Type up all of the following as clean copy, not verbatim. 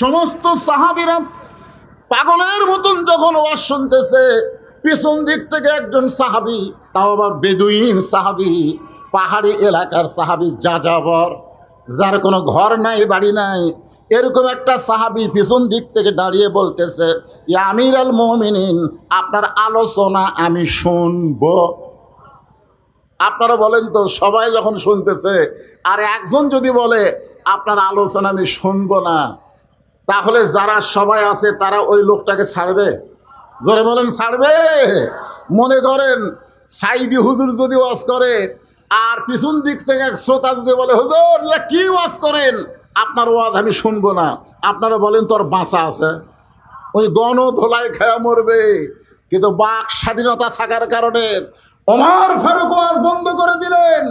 সমস্ত সাহাবীরা পাগলের মতন যখন ওয়াজ শুনতেছে, পিছন দিক থেকে একজন সাহাবী, তাও আবার বেদুইন সাহাবী, পাহাড়ি এলাকার সাহাবী, যাযাবর, যার কোনো ঘর নাই বাড়ি নাই, এরকম একটা সাহাবী পিছন দিক থেকে দাঁড়িয়ে বলতেছে, ইয়া আমিরুল মুমিনিন, আপনার আলোচনা আমি শুনব। আপনারা বলেন তো, সবাই যখন শুনতেছে আর একজন যদি বলে আপনার আলোচনা আমি শুনব না, তাহলে যারা সবাই আছে তারা ওই লোকটাকে ছাড়বে? জোরে বলেন, ছাড়বে? মনে করেন সাইদি হুজুর যদি ওয়াজ করে আর পিছন দিক থেকে এক শ্রোতা যদি বলে, হুজুর কি ওয়াজ করেন, আপনার ওয়াজ আমি শুনবো না, আপনারা বলেন তোর বাঁচা আছে? ওই গণ ধোলাই খেয়া মরবে। কিন্তু বাক স্বাধীনতা থাকার কারণে ওমর ফারুক ওয়াজ বন্ধ করে দিলেন।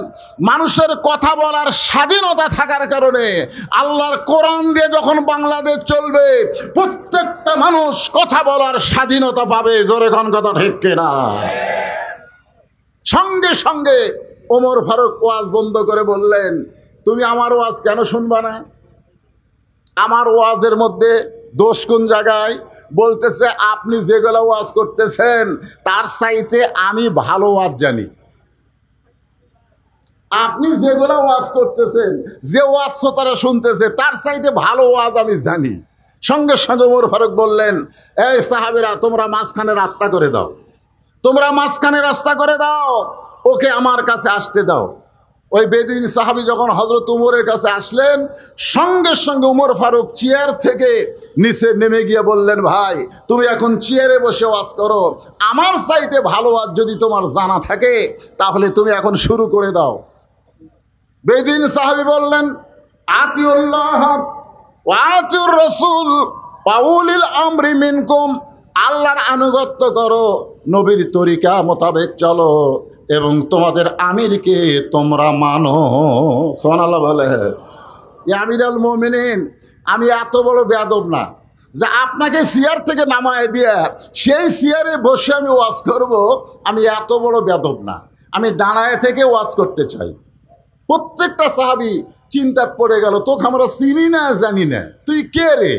মানুষের কথা বলার স্বাধীনতা থাকার কারণে আল্লাহর কোরআন দিয়ে যখন বাংলাদেশ চলবে, প্রত্যেকটা মানুষ কথা বলার স্বাধীনতা পাবে। জোরে কোন কথা ঠিক কিনা? সঙ্গে সঙ্গে ওমর ফারুক ওয়াজ বন্ধ করে বললেন, তুমি আমার ওয়াজ কেন শুনবা না? আমার ওয়াজের মধ্যে দোষ কোন জায়গায়? বলতেছে, আপনি যেগুলো ওয়াজ করতেছেন তার চাইতে আমি ভালো ওয়াজ জানি। আপনি যেগুলো ওয়াজ করতেছেন, যে ওয়াজ শ্রোতারা শুনতেছে, তার চাইতে ভালো ওয়াজ আমি জানি। সঙ্গে সঙ্গে ওমর ফারুক বললেন, এই সাহাবীরা, তোমরা মাঝখানে রাস্তা করে দাও, তোমরা মাঝখানে রাস্তা করে দাও, ওকে আমার কাছে আসতে দাও। ওই বেদুইন সাহাবী যখন হযরত উমরের কাছে আসলেন, সঙ্গে সঙ্গে উমর ফারুক চেয়ার থেকে নিচে নেমে গিয়ে বললেন, ভাই তুমি এখন চেয়ারে বসে ওয়াজ করো, আমার চাইতে ভালো ওয়াজ যদি তোমার জানা থাকে তাহলে তুমি এখন শুরু করে দাও। বেদুইন সাহাবী বললেন, আতিউল্লাহ ওয়া আতিউর রাসূল ওয়া উলিল আমরি মিনকুম, আল্লাহর আনুগত্য করো, নবীর তরিকা মোতাবেক চলো, এবং তোমাদের আমিরকে তোমরা মানো। সুবহানাল্লাহ বলে। ইয়া আমিরুল মুমিনিন, আমি এত বড় বেয়াদব না যে আপনাকে চেয়ার থেকে নামায় দিয়ে সেই চেয়ারে বসে আমি ওয়াজ করব। আমি এত বড় বেয়াদব না, আমি দাঁড়ায় থেকে ওয়াজ করতে চাই। প্রত্যেকটা সাহাবী চিন্তাত পড়ে গেল, তোকে আমরা চিনি না, জানি না, তুই কে রে?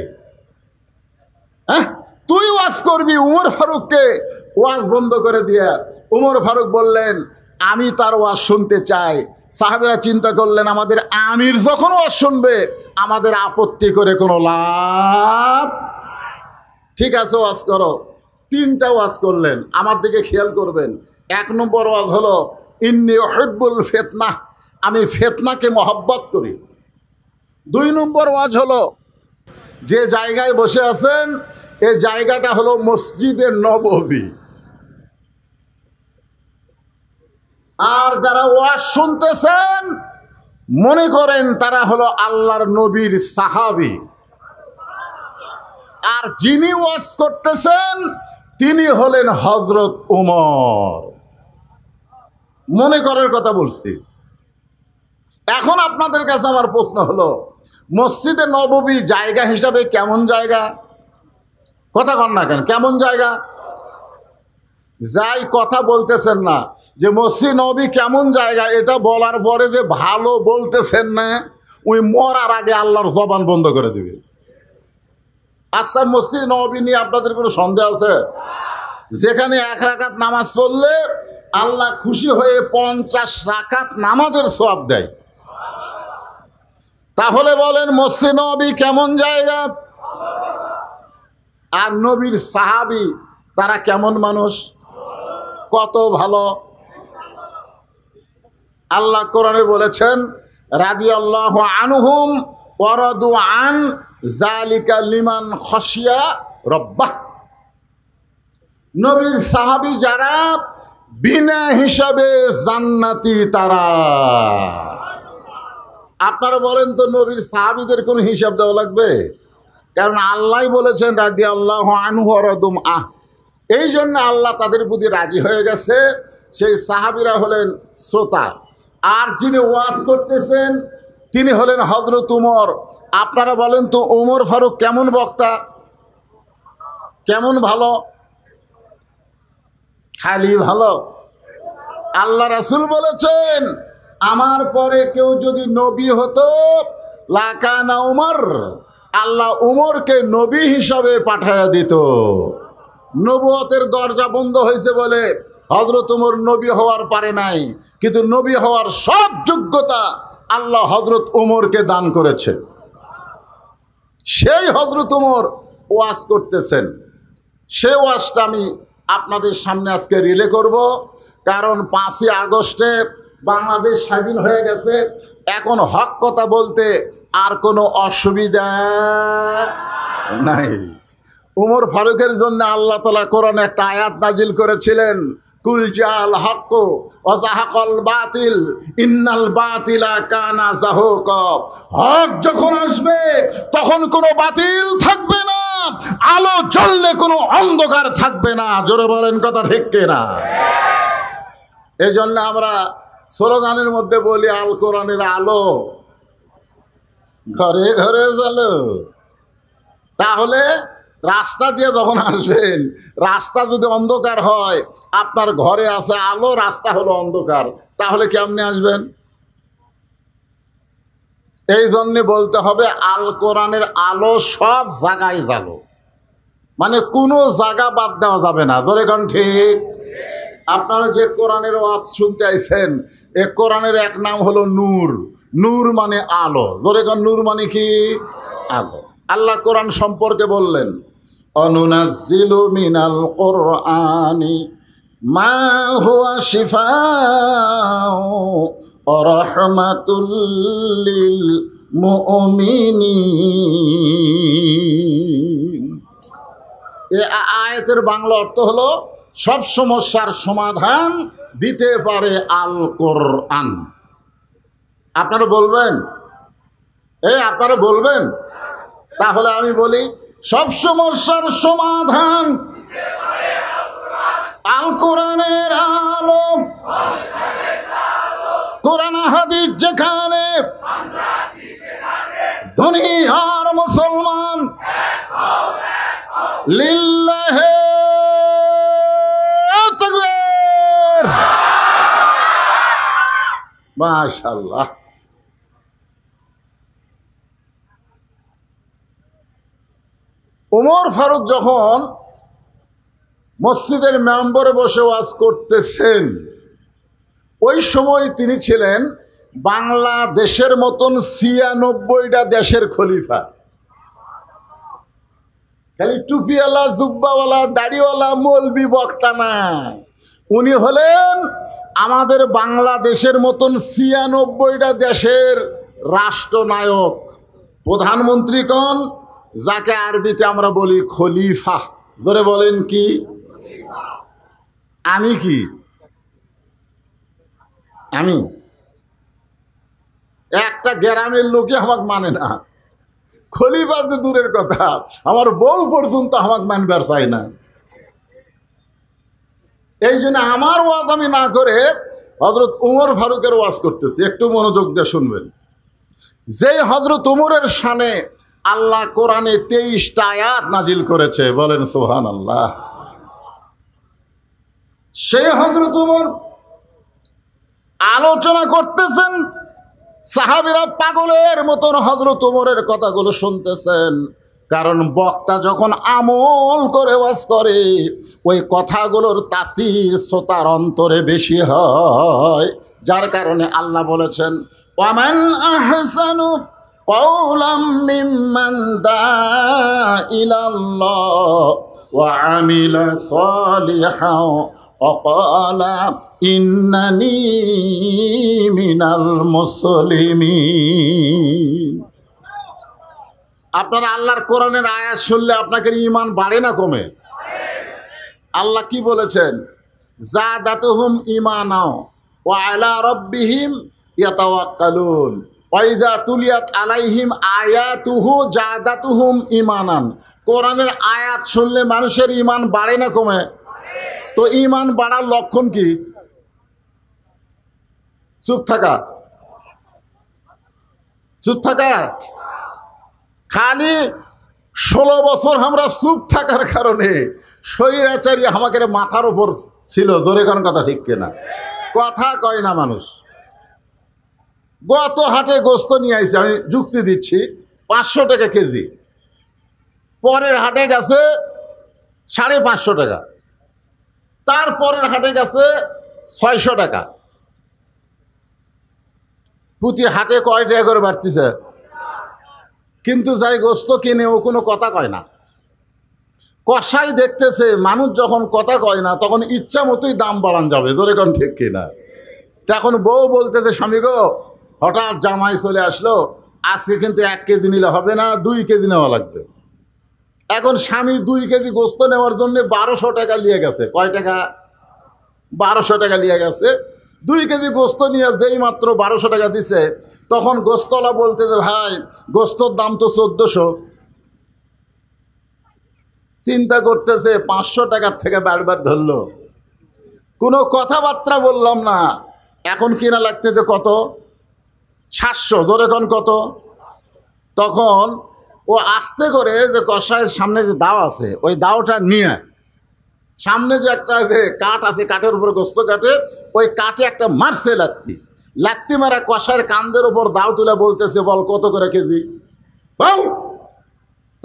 হ্যাঁ, তুই ওয়াজ করবি? উমর ফারুককে ওয়াজ বন্ধ করে দিয়ে উমর ফারুক বললেন, আমি তার ওয়াজ শুনতে চাই। সাহাবীরা চিন্তা করলেন, আমাদের আমির যখন ওয়াজ শুনবে আমাদের আপত্তি করে কোনো লাভ। ঠিক আছে, ওয়াজ করো। তিনটা ওয়াজ করলেন। আমার দিকে খেয়াল করবেন। 1 নম্বর ওয়াজ হলো, ইন্নী উহিব্বুল ফিতনাহ, আমি ফিতনাকে মহব্বত করি। 2 নম্বর ওয়াজ হলো, যে জায়গায় বসে আছেন এই জায়গাটা হলো মসজিদে নববী, আর যারা ওয়াজ শুনতেছেন মনে করেন তারা হলো আল্লাহর নবীর সাহাবী, আর যিনি ওয়াজ করতেছেন তিনি হলেন হযরত উমর। মনে করার কথা বলছি। এখন আপনাদের কাছে আমার প্রশ্ন হলো, মসজিদে নববী জায়গা হিসাবে কেমন জায়গা? কথা কন না কেন, কেমন জায়গা? যাই কথা বলতেছেন না যে মসজিদ নববী কেমন জায়গা, এটা বলার পরে যে ভালো বলতেছেন না, ওই মরার আগে আল্লাহর জবান বন্ধ করে দিবে। আচ্ছা, মসজিদ নববী নিয়ে আপনাদের কোনো সন্দেহ আছে? যেখানে 1 রাকাত নামাজ পড়লে আল্লাহ খুশি হয়ে 50 রাকাত নামাজের সওয়াব দেয়। তাহলে বলেন মসজিদ নববী কেমন জায়গা? আর নবীর সাহাবী তারা কেমন মানুষ, কত ভালো। আল্লাহ কোরআনে বলেছেন, রাদিয়াল্লাহু আনহুম ওয়া রাদু আন যালিকা লিমান খাশিয়া রাব্বাহ। নবীর সাহাবী যারা বিনা হিসাবে জান্নাতি তারা। আপনারা বলেন তো, নবীর সাহাবীদের কোনো হিসাব দেওয়া লাগবে? কারণ আল্লাহ বলেছেন রাদিয়াল্লাহু আনহু ওয়া রাদু আন, এই জন্য আল্লাহ তাদের প্রতি রাজি হয়ে গেছে। সেই সাহাবীরা হলেন শ্রোতা, আর যিনি ওয়াজ করতেছেন তিনি হলেন হযরত উমর। আপনারা বলেন তো, উমর ফারুক কেমন বক্তা, কেমন ভালো? খালি ভালো। আল্লাহ রাসূল বলেছেন, আমার পরে কেউ যদি নবী হতো লাকানা উমর, আল্লাহ উমরকে নবী হিসাবে পাঠায়া দিত। নবুয়তের দরজা বন্ধ হয়েছে বলে হযরত উমর নবী হওয়ার পারে নাই, কিন্তু নবী হওয়ার সব যোগ্যতা আল্লাহ হযরত উমরকে দান করেছে। সেই হযরত উমর ওয়াজ করতেছেন, সে ওয়াজটা আমি আপনাদের সামনে আজকে রিলে করব। কারণ 5ই আগস্টে বাংলাদেশ স্বাধীন হয়ে গেছে, এখন হক কথা বলতে আর কোনো অসুবিধা নাই। উমর ফারুকের জন্য আল্লাহ তাআলা কোরআনে একটা আয়াত নাজিল করেছিলেন, কুল জাল হক ওয়া যাহাকাল বাতিল ইন্নাল বাতিলা কানা যাহুকা। হক যখন আসবে তখন কোনো বাতিল থাকবে না, আলো জ্বললে কোনো অন্ধকার থাকবে না। জোরে বলেন কথা ঠিক কিনা? এই জন্য আমরা স্লোগানের মধ্যে বলি, আল কোরআনের আলো ঘরে ঘরে জ্বলো। তাহলে রাস্তা দিয়ে যখন আসবেন, রাস্তা যদি অন্ধকার হয়, আপনার ঘরে আছে আলো, রাস্তা হলো অন্ধকার, তাহলে কেমনে আসবেন? এই জন্যে বলতে হবে আল কোরআনের আলো সব জায়গায় জ্বালো, মানে কোনো জায়গা বাদ দেওয়া যাবে না। জোরে কোন ঠিক? আপনারা যে কোরআনের ওয়াজ শুনতে আইছেন, এ কোরআনের এক নাম হলো নূর। নূর মানে আলো। জোরে কোন নূর মানে কি? আলো। আল্লাহ কোরআন সম্পর্কে বললেন, অনুনাজ্জিলু মিনাল কুরআনি মা হুয়া শিফাউ ওয়া রাহমাতুল লিল মুমিনিন। এই আয়াতের বাংলা অর্থ হলো সব সমস্যার সমাধান দিতে পারে আল কোরআন। আপনারা বলবেন? আপনারা বলবেন? তাহলে আমি বলি, সব সমস্যার সমাধান আল কোরআনের আলো। কোরআন হাদিস যেখানে, ধনী আর মুসলমান লিল্লাহে তাকবীর। মাশাআল্লাহ। উমর ফারুক যখন মসজিদের মেম্বরে বসে ওয়াজ করতেছেন, ওই সময় তিনি ছিলেন বাংলাদেশের মতন 96টা দেশের খলিফা। খালি টুপিওয়ালা, জুব্বাওয়ালা, দাড়িওয়ালা মৌলবি বক্তা না, উনি হলেন আমাদের বাংলাদেশের মতন 96টা দেশের রাষ্ট্রনায়ক, প্রধানমন্ত্রী কোন, যাকে আরবিতে আমরা বলি খলিফা। ধরে বলেন কি? আমি কি? আমি একটা গ্রামের লোকে আমাকে মানে না, খলিফা তো দূরের কথা, আমার বউ পর্যন্ত আমাকে মানবার চাই না। এই জন্য আমার ওয়াজ আমি না করে হযরত উমর ফারুকের ওয়াজ করতেছি। একটু মনোযোগ দিয়ে শুনবেন। যে হযরত উমরের শানে আল্লাহ কোরআনে 23টা আয়াত নাজিল করেছে, বলেন সুবহানাল্লাহ। সেই হযরত উমর আলোচনা করতেছেন, সাহাবীরা পাগলের মতন হযরত উমরের কথাগুলো শুনতেছেন। কারণ বক্তা যখন আমল করে ওয়াজ করে, ওই কথাগুলোর তাসির শ্রোতার অন্তরে বেশি হয়। যার কারণে আল্লাহ বলেছেন, ওয়ামান আহসানু কওলাম মিম্মান দাআ ইলাল্লাহ ওয়া আমিলা সালিহান ওয়া ক্বালা ইন্নানি মিনাল মুসলিমিন। আপনারা আল্লাহর কোরআনের আয়াত শুনলে আপনাদের ঈমান বাড়ে না কমে? আল্লাহ কি বলেছেন? যাদাতুহুম ঈমানা ওয়া আলা রাব্বিহিম ইয়াতাওয়াক্কালুন ওয়া ইযা তুলিয়াত আলাইহিম আয়াতুহু যাদাতুহুম ঈমানান। কোরআনের আয়াত শুনলে মানুষের ঈমান বাড়ে না কমে? তো ঈমান বাড়ার লক্ষণ কি? চুপ থাকা। চুপ থাকা। খালি 16 বছর আমরা চুপ থাকার কারণে স্বৈরাচারী আমাদের মাথার উপর ছিল। জোরে কোন কথা ঠিক কিনা? কথা কয় না মানুষ। গত হাটে গোস্ত নিয়ে আইছে, আমি যুক্তি দিচ্ছি, 500 টাকা কেজি। পরের হাটে গেছে 550 টাকা, তারপরের হাটে গেছে 600 টাকা। প্রতি হাটে কয় টাকা করে বাড়তিছে, কিন্তু যাই গোস্ত কিনে ও কোনো কথা কয় না। কষাই দেখতেছে মানুষ যখন কথা কয় না তখন ইচ্ছা মতোই দাম বাড়ান যাবে, ধরে কোন ঠিক কিনা। তখন বউ বলতেছে, স্বামী গো, হঠাৎ জামাই চলে আসলো, আজকে কিন্তু 1 কেজি নিলে হবে না, 2 কেজি নেওয়া লাগবে। এখন স্বামী 2 কেজি গোস্ত নেওয়ার জন্য 1200 টাকা নিয়ে গেছে। কয় টাকা? 1200 টাকা নিয়ে গেছে। 2 কেজি গোস্ত নিয়ে যেই মাত্র 1200 টাকা দিছে, তখন গোস্তওয়ালা বলতেছে, ভাই গোস্তর দাম তো 1400। চিন্তা করতেছে 500 টাকার থেকে বারবার ধরলো, কোনো কথাবার্তা বললাম না। এখন কিনা লাগতেছে কত? 700। জোরে কোন কত? তখন ও আস্তে করে যে কষায়ের সামনে যে দাও আছে, ওই দাওটা নিয়ে সামনে যে একটা যে কাঠ আছে, কাঠের উপরে গোস্ত কাটে, ওই কাঠে একটা মারছে লাত্তি মারা কষায়ের কান্দের উপর দাও তুলে বলতেছে, বল কত করে কেজি বল।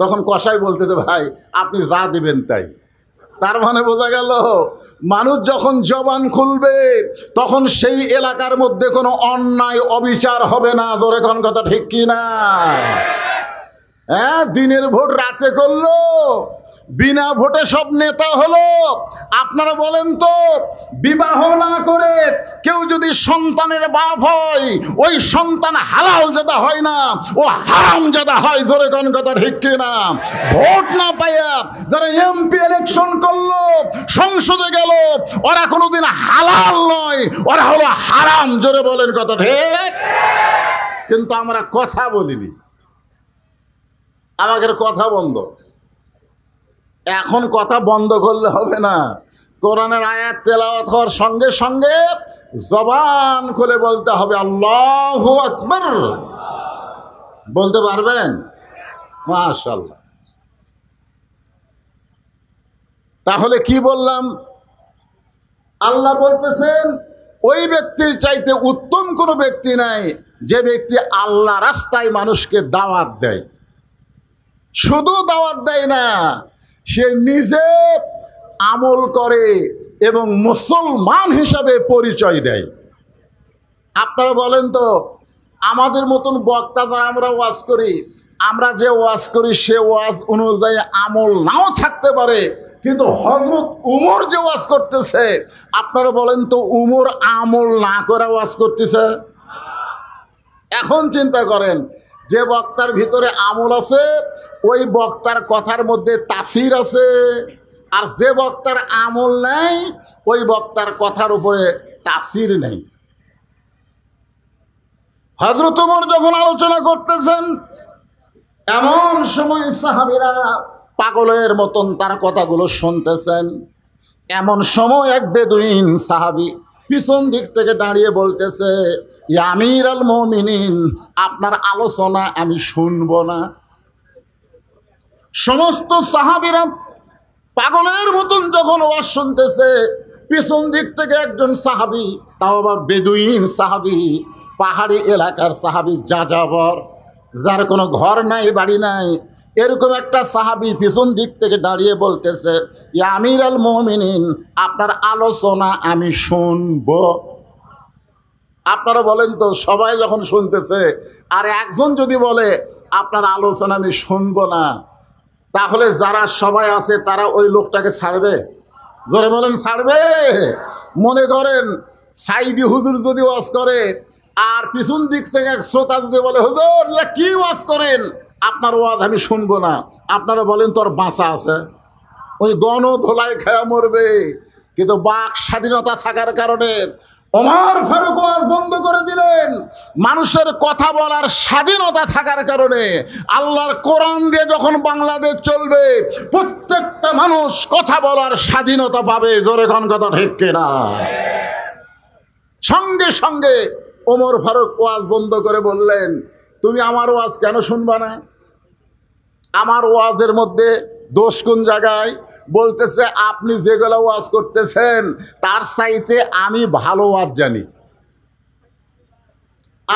তখন কষাই বলতেছে, ভাই আপনি যা দিবেন তাই। তার মানে বোঝা গেল, মানুষ যখন জবান খুলবে তখন সেই এলাকার মধ্যে কোনো অন্যায় অবিচার হবে না। ধরে কোন কথা ঠিক কি না? হ্যাঁ, দিনের ভোট রাতে করলো, বিনা ভোটে সব নেতা হলো। আপনারা বলেন তো, বিবাহ না করে কেউ যদি সন্তানের বাপ হয়, ওই সন্তান হালাল জাদা হয় না, ও হারাম জাদা হয়। জোরে কোন কথা ঠিক কিনা? ভোট না পাইয়া যারা এমপি ইলেকশন করলো, সংসদে গেল, ওরা কোনোদিন হালাল নয়, ওরা হলো হারাম। জোরে বলেন কথা ঠিক। কিন্তু আমরা কথা বলিনি, আমাদের কথা বন্ধ। এখন কথা বন্ধ করলে হবে না। কোরআনের আয়াত তেলাওয়াত হওয়ার সঙ্গে সঙ্গে জবান খুলে বলতে হবে আল্লাহু আকবার। বলতে পারবেন? মাশাআল্লাহ। তাহলে কি বললাম? আল্লাহ বলতেছেন, ওই ব্যক্তির চাইতে উত্তম কোনো ব্যক্তি নাই যে ব্যক্তি আল্লাহ রাস্তায় মানুষকে দাওয়াত দেয়। শুধু দাওয়াত দেয় না, সে নিজে আমল করে এবং মুসলমান হিসাবে পরিচয় দেয়। আপনারা বলেন তো, আমাদের মতন বক্তা যারা আমরা ওয়াজ করি, আমরা যে ওয়াজ করি সে ওয়াজ অনুযায়ী আমল নাও থাকতে পারে, কিন্তু হযরত উমর যে ওয়াজ করতেছে, আপনারা বলেন তো উমর আমল না করে ওয়াজ করতেছে? এখন চিন্তা করেন, যে বক্তার ভিতরে আমল আছে ওই বক্তার কথার মধ্যে তাসির আছে, আর যে বক্তার আমল নেই ওই বক্তার কথার উপরে তাসির নেই। হযরত ওমর যখন আলোচনা করতেছেন, এমন সময় সাহাবীরা পাগলের মতন তার কথাগুলো শুনতেছেন। এমন সময় এক বেদুইন সাহাবী পিছন দিক থেকে দাঁড়িয়ে বলতেছে, ইয়া আমিরুল মুমিনিন, আপনার আলোচনা আমি শুনব না। সমস্ত সাহাবীরা পাগলের মতন যখন ওয়াজ শুনতেছে, পিছন দিক থেকে একজন সাহাবী, তাও আবার বেদুইন সাহাবী, পাহাড়ি এলাকার সাহাবী, যাযাবর, যার কোনো ঘর নাই বাড়ি নাই, এরকম একটা সাহাবী পিছন দিক থেকে দাঁড়িয়ে বলতেছে, ইয়া আমিরুল মুমিনিন, আপনার আলোচনা আমি শুনব। আপনারা বলেন তো, সবাই যখন শুনতেছে আর একজন যদি বলে আপনার আলোচনা আমি শুনব না, তাহলে যারা সবাই আছে তারা ওই লোকটাকে ছাড়বে? জোরে বলেন, ছাড়বে? মনে করেন সাইদি হুজুর যদি ওয়াজ করে আর পিছন দিক থেকে এক শ্রোতা যদি বলে, হুজুর কি ওয়াজ করেন, আপনার ওয়াজ আমি শুনবো না, আপনারা বলেন তোর বাঁচা আছে? ওই গণ ধোলাই খেয়া মরবে। কিন্তু বাক স্বাধীনতা থাকার কারণে ওমর ফারুক ওয়াজ বন্ধ করে দিলেন। মানুষের কথা বলার স্বাধীনতা থাকার কারণে আল্লাহর কোরআন দিয়ে যখন বাংলাদেশ চলবে, প্রত্যেকটা মানুষ কথা বলার স্বাধীনতা পাবে। জোরে কোন কথা ঠিক কিনা? সঙ্গে সঙ্গে ওমর ফারুক ওয়াজ বন্ধ করে বললেন, তুমি আমার ওয়াজ কেন শুনবা না? আমার ওয়াজের মধ্যে দোষ কোন জায়গায়? বলতেছে, আপনি যেগুলো ওয়াজ করতেছেন তার চাইতে আমি ভালো ওয়াজ জানি।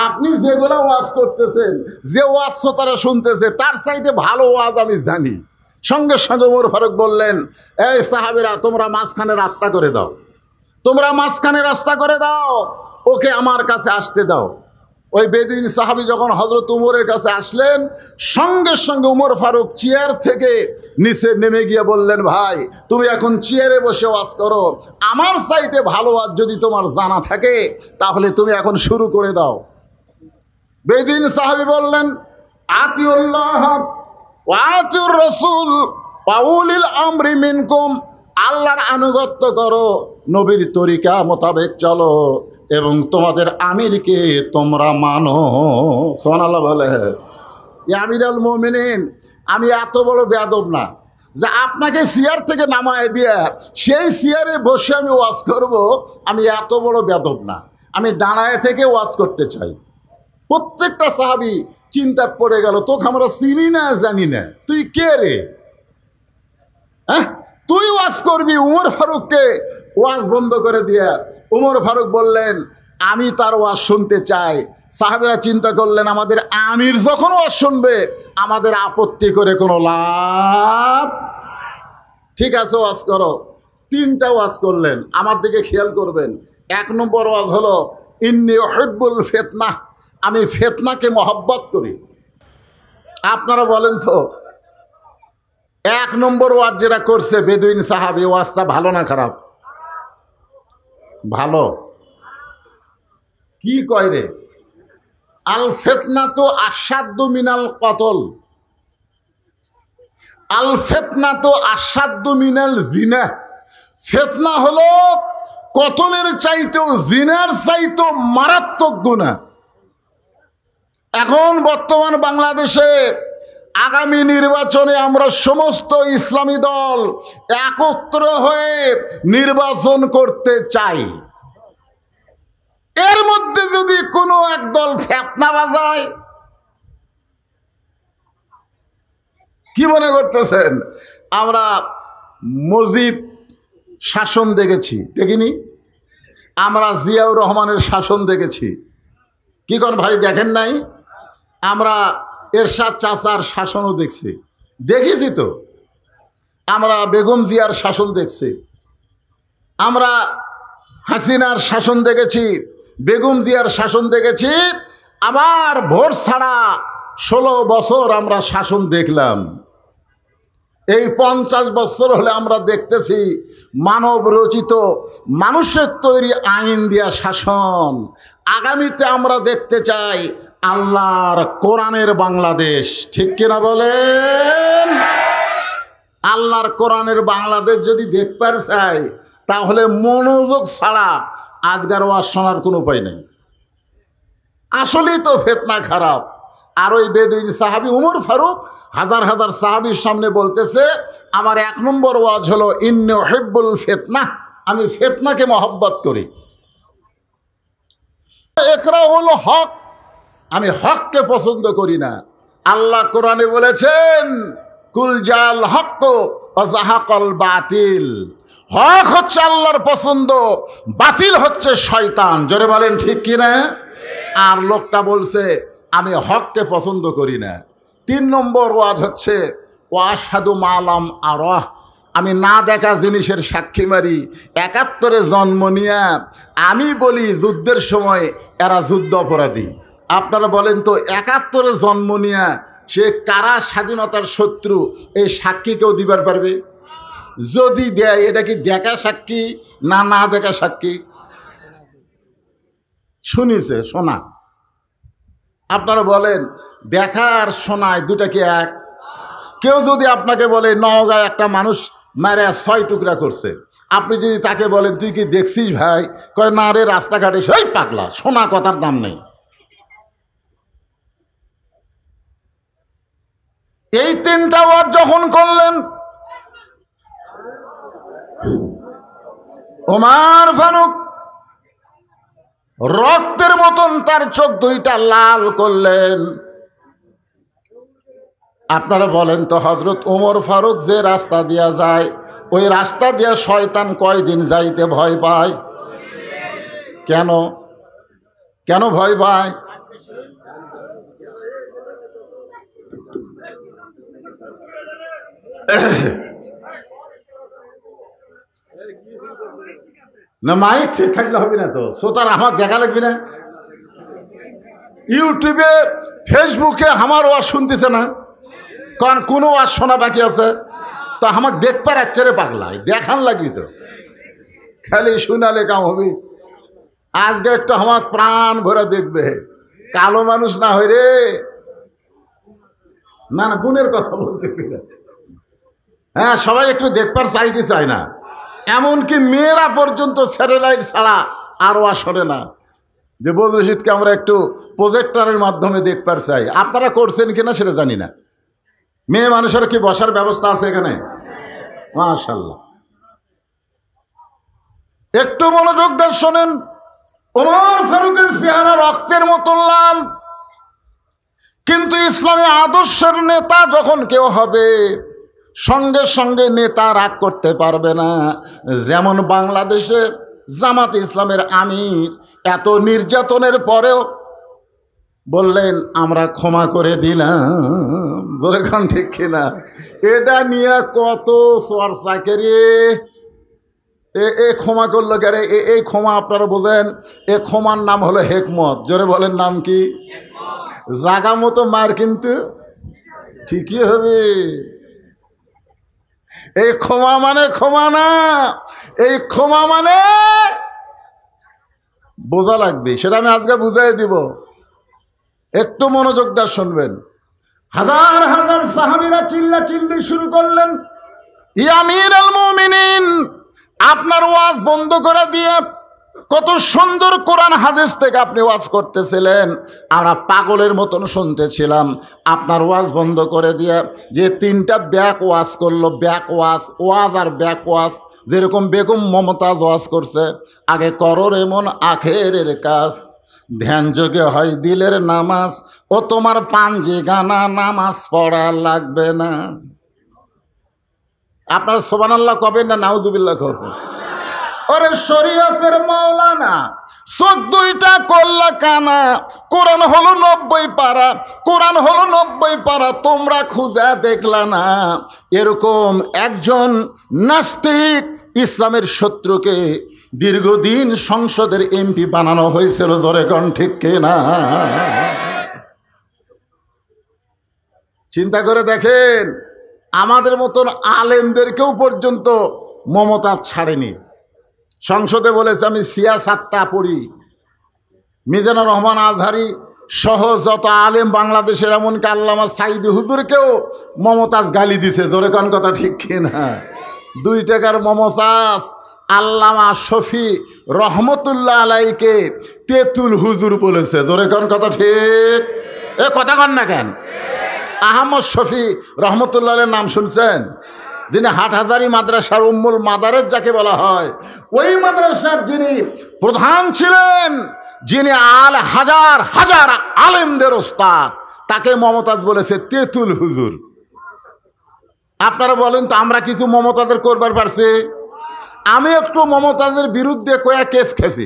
আপনি যেগুলো ওয়াজ করতেছেন, যে ওয়াজ শ্রোতারা শুনতেছে, তার চাইতে ভালো ওয়াজ আমি জানি। সঙ্গে সঙ্গে ওমর ফারুক বললেন, এই সাহাবীরা তোমরা মাঝখানে রাস্তা করে দাও, তোমরা মাঝখানে রাস্তা করে দাও, ওকে আমার কাছে আসতে দাও। ওই বেদুইন সাহাবী যখন হযরত উমরের কাছে আসলেন, সঙ্গে সঙ্গে উমর ফারুক চেয়ার থেকে নিচে নেমে গিয়ে বললেন, ভাই তুমি এখন চেয়ারে বসে ওয়াজ করো, আমার চাইতে ভালো ওয়াজ যদি তোমার জানা থাকে তাহলে তুমি এখন শুরু করে দাও। বেদুইন সাহাবী বললেন, আতিউল্লাহ ওয়া আতিউর রাসূল ওয়া উলিল আমরি মিনকুম, আল্লাহর আনুগত্য করো, নবীর তরিকা মোতাবেক চলো, এবং তোমাদের আমিরকে তোমরা মানো। সুবহানাল্লাহ বলে। ইয়া আমিরুল মুমিনিন, আমি এত বড় বেয়াদব না যে আপনাকে চেয়ার থেকে নামায় দিয়ে সেই চেয়ারে বসে আমি ওয়াজ করব। আমি এত বড় বেয়াদব না, আমি দাঁড়ায় থেকে ওয়াজ করতে চাই। প্রত্যেকটা সাহাবী চিন্তাত পড়ে গেল, তোকে আমরা চিনি না জানি না, তুই কে রে? হ্যাঁ, তুই ওয়াজ করবি? উমর ফারুককে ওয়াজ বন্ধ করে দিয়ে উমর ফারুক বললেন, আমি তার ওয়াজ শুনতে চাই। সাহাবীরা চিন্তা করলেন, আমাদের আমির যখন ওয়াজ শুনবে আমাদের আপত্তি করে কোনো লাভ। ঠিক আছে, ওয়াজ করো। 3টা ওয়াজ করলেন। আমার দিকে খেয়াল করবেন। 1 নম্বর ওয়াজ হলো, ইন্নী উহিব্বুল ফিতনাহ, আমি ফিতনাকে মহব্বত করি। আপনারা বলেন তো, 1 নম্বর ওয়াজ যেটা করছে বেদুইন সাহাবী, ওয়াজটা ভালো না খারাপ? ভালো। কি কয় রে? আল ফিতনাতু আশাদ্দু মিনাল কতল, আল ফিতনাতু আশাদ্দু মিনাল জিনা। ফিতনা হলো কতলের চাইতেও, জিনার চাইতেও মারাত্মক গুনাহ। এখন বর্তমান বাংলাদেশে আগামী নির্বাচনে আমরা সমস্ত ইসলামী দল একত্র হয়ে নির্বাচন করতে চাই। এর মধ্যে যদি কোনো এক দল ফিতনা বাজায়, কি মনে করতেছেন? আমরা মুজিব শাসন দেখেছি, দেখিনি? আমরা জিয়াউর রহমানের শাসন দেখেছি, কি কোন ভাই দেখেন নাই? আমরা এরশাদ চাচার শাসনও দেখেছি তো। আমরা বেগম জিয়ার শাসন দেখছি, আমরা হাসিনার শাসন দেখেছি, বেগম জিয়ার শাসন দেখেছি। আবার ভোট ছাড়া 16 বছর আমরা শাসন দেখলাম। এই 50 বছর হলে আমরা দেখতেছি মানব রচিত, মানুষের তৈরি আইন দিয়া শাসন। আগামীতে আমরা দেখতে চাই আল্লাহর কোরআনের বাংলাদেশ। ঠিক কিনা বলেন? আল্লাহর কোরআনের বাংলাদেশ যদি দেখতে চাই তাহলে মনোযোগ ছাড়া আজকের ওয়াজ শোনার কোনো উপায় নেই। আসলেই তো ফিতনা খারাপ। আর ওই বেদুইন সাহাবী উমর ফারুক হাজার হাজার সাহাবীর সামনে বলতেছে, আমার 1 নম্বর ওয়াজ হলো ইন্নী উহিব্বুল ফিতনাহ, আমি ফিতনাকে মহব্বত করি। ইকরাহুল হক, আমি হককে পছন্দ করি না। আল্লাহ কোরআনে বলেছেন, কুল জাল হক ওয়া যাহাকাল বাতিল। হক হচ্ছে আল্লাহর পছন্দ, বাতিল হচ্ছে শয়তান। জোরে বলেন ঠিক কিনা? আর লোকটা বলছে আমি হককে পছন্দ করি না। 3 নম্বর ওয়াজ হচ্ছে ওয়াশহাদু মালাম আরাহ, আমি না দেখা জিনিসের সাক্ষী মারি। 71-এ জন্ম নিয়ে আমি বলি যুদ্ধের সময় এরা যুদ্ধ অপরাধী। আপনারা বলেন তো, 71-এ জন্ম নিয়ে সে কারা স্বাধীনতার শত্রু, এই সাক্ষী কেউ দিবার পারবে? যদি দেয়, এটা কি দেখা সাক্ষী না না দেখা সাক্ষী? শুনিছে, শোনা। আপনারা বলেন দেখা আর শোনায় দুটা কি এক? কেউ যদি আপনাকে বলে নওগাঁয় একটা মানুষ মারে 6 টুকরা করছে, আপনি যদি তাকে বলেন তুই কি দেখছিস ভাই? কয় না রে, রাস্তাঘাটে সেই পাগলা, শোনা কথার দাম নেই। এই 3টা ওয়াজ যখন করলেন, ওমর ফারুক রক্তের মতন তার চোখ 2টা লাল করলেন। আপনারা বলেন তো, হযরত ওমর ফারুক যে রাস্তা দিয়া যায়, ওই রাস্তা দিয়া শয়তান কয়দিন যাইতে ভয় পায়? কেন কেন ভয় পায়? না মাইক ঠিক থাকলে হবে না তো, শ্রোতার আমার দেখা লাগবে না। ইউটিউবে ফেসবুকে আমার ওয়াজ শুনতেছে না, কারণ কোনো ওয়াজ শোনা বাকি আছে তো আমার দেখবার আচ্ছারে পাগলায় দেখান লাগবি তো, খালি শুনালে কাম হবে। আজকে একটু আমার প্রাণ ভরে দেখবে, কালো মানুষ না হয় রে। না না গুণের কথা বলতেছি না। হ্যাঁ সবাই একটু দেখবার চাই কি চায় না, এমনকি মেয়েরা পর্যন্ত স্যাটেলাইট ছাড়া আরও আসরে না, যে বদরুল রশিদকে আমরা একটু প্রজেক্টরের মাধ্যমে দেখবার চাই। আপনারা করছেন কিনা সেটা জানি না। মেয়ে মানুষের কি বসার ব্যবস্থা আছে এখানে? মাশাআল্লাহ। একটু মনোযোগ দিয়ে শোনেন। ওমর ফারুকের চেহারা রক্তের মতো লাল, কিন্তু ইসলামী আদর্শের নেতা যখন কেউ হবে সঙ্গে সঙ্গে নেতা রাগ করতে পারবে না। যেমন বাংলাদেশে জামাত ইসলামের আমির এত নির্যাতনের পরেও বললেন আমরা ক্ষমা করে দিলাম। যেরকম ঠিক কিনা? এটা নিয়ে কত চর্চা করে, এ ক্ষমা করলো কে? এই ক্ষমা আপনারা বোঝেন, এ ক্ষমার নাম হলো হেকমত। জোরে বলেন নাম কি? জাগা মতো মার কিন্তু ঠিকই হবে। এই ক্ষমা মানে ক্ষমা না, এই ক্ষমা মানে বোঝা লাগবে, সেটা আমি আজকে বুঝাই দিব। একটু মনোযোগ দিয়ে শুনবেন। হাজার হাজার সাহাবীরা চিল্লা চিল্লি শুরু করলেন, ইয়া আমিরুল মুমিনিন, আপনার ওয়াজ বন্ধ করে দিয়ে কত সুন্দর কোরআন হাদিস থেকে আপনি ওয়াজ করতেছিলেন, আমরা পাগলের মতন শুনতেছিলাম। আপনার ওয়াজ বন্ধ করে দিয়ে যে তিনটা ব্যাক ওয়াজ করলো, ব্যাক ওয়াজ, ওয়াজ আর ব্যাক ওয়াজ, যেরকম বেগম মমতাজ ওয়াজ করছে, আগে করো এমন আখেরের কাজ, ধ্যান যোগে হয় দিলের নামাজ, ও তোমার পাঞ্জি গানা নামাজ পড়া লাগবে না। আপনারা সুবহানাল্লাহ কবেন না নাউযুবিল্লাহ কবেন? ওরে শরীয়তের মাওলানা 14টা করলা কানা, কোরআন হলো 90 পারা, কোরআন হলো 90 পারা, তোমরা খুঁজা দেখলা না। এরকম একজন নাস্তিক ইসলামের শত্রুকে দীর্ঘদিন সংসদের এমপি বানানো হয়েছিল। জোরে কোন ঠিক কিনা? চিন্তা করে দেখেন, আমাদের মতন আলেমদেরকেও পর্যন্ত মমতা ছাড়েনি। সংসদে বলেছে আমি সিয়াসাত্তা পড়ি, মিজানুর রহমান আজহারি সহ যত আলেম বাংলাদেশের, এমনকি আল্লামা সাইদি হুজুরকেও মমতাজ গালি দিছে। জোরে কোন কথা ঠিক কিনা? 2 টাকার মমতাজ আল্লামা শফি রহমতুল্লাহ আলাইকে তেতুল হুজুর বলেছে। জোরে কোন কথা ঠিক? এ কথা কন না কেন? আহমদ শফি রহমতুল্লাহের নাম শুনছেন? যিনি হাটহাজারী মাদ্রাসার উম্মুল মাদারেজ যাকে বলা হয়, ওই মাদ্রাসার যিনি প্রধান ছিলেন, যিনি হাজার হাজার আলেমদের ওস্তাদ, তাকে মমতাজ বলেছে তেতুল হুজুর। আপনারা বলেন তো আমরা কিছু মমতাজের করবার পারছি? আমি একটু মমতাজের বিরুদ্ধে কয়া কেস খেয়েছি,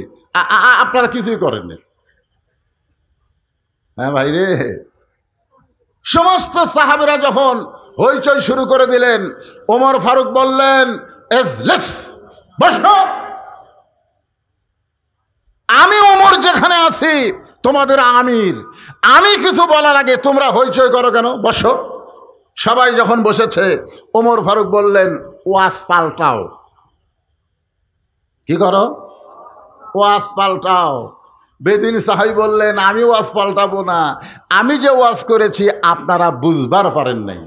আপনারা কিছুই করেননি। হ্যাঁ ভাই রে, সমস্ত সাহাবেরা যখন হইচই শুরু করে দিলেন, ওমর ফারুক বললেন এজলিস, বসো। আমি ওমর যেখানে আছি তোমাদের আমির, আমি কিছু বলার আগে তোমরা হইচই করো কেন? বসো। সবাই যখন বসেছে, ওমর ফারুক বললেন ওয়াজ পাল্টাও। কি করো? ওয়াজ পাল্টাও। বেদিন সাহাবী বললেন আমি ওয়াজ পাল্টাবো না, আমি যে ওয়াজ করেছি আপনারা বুঝবার পারেন নাই।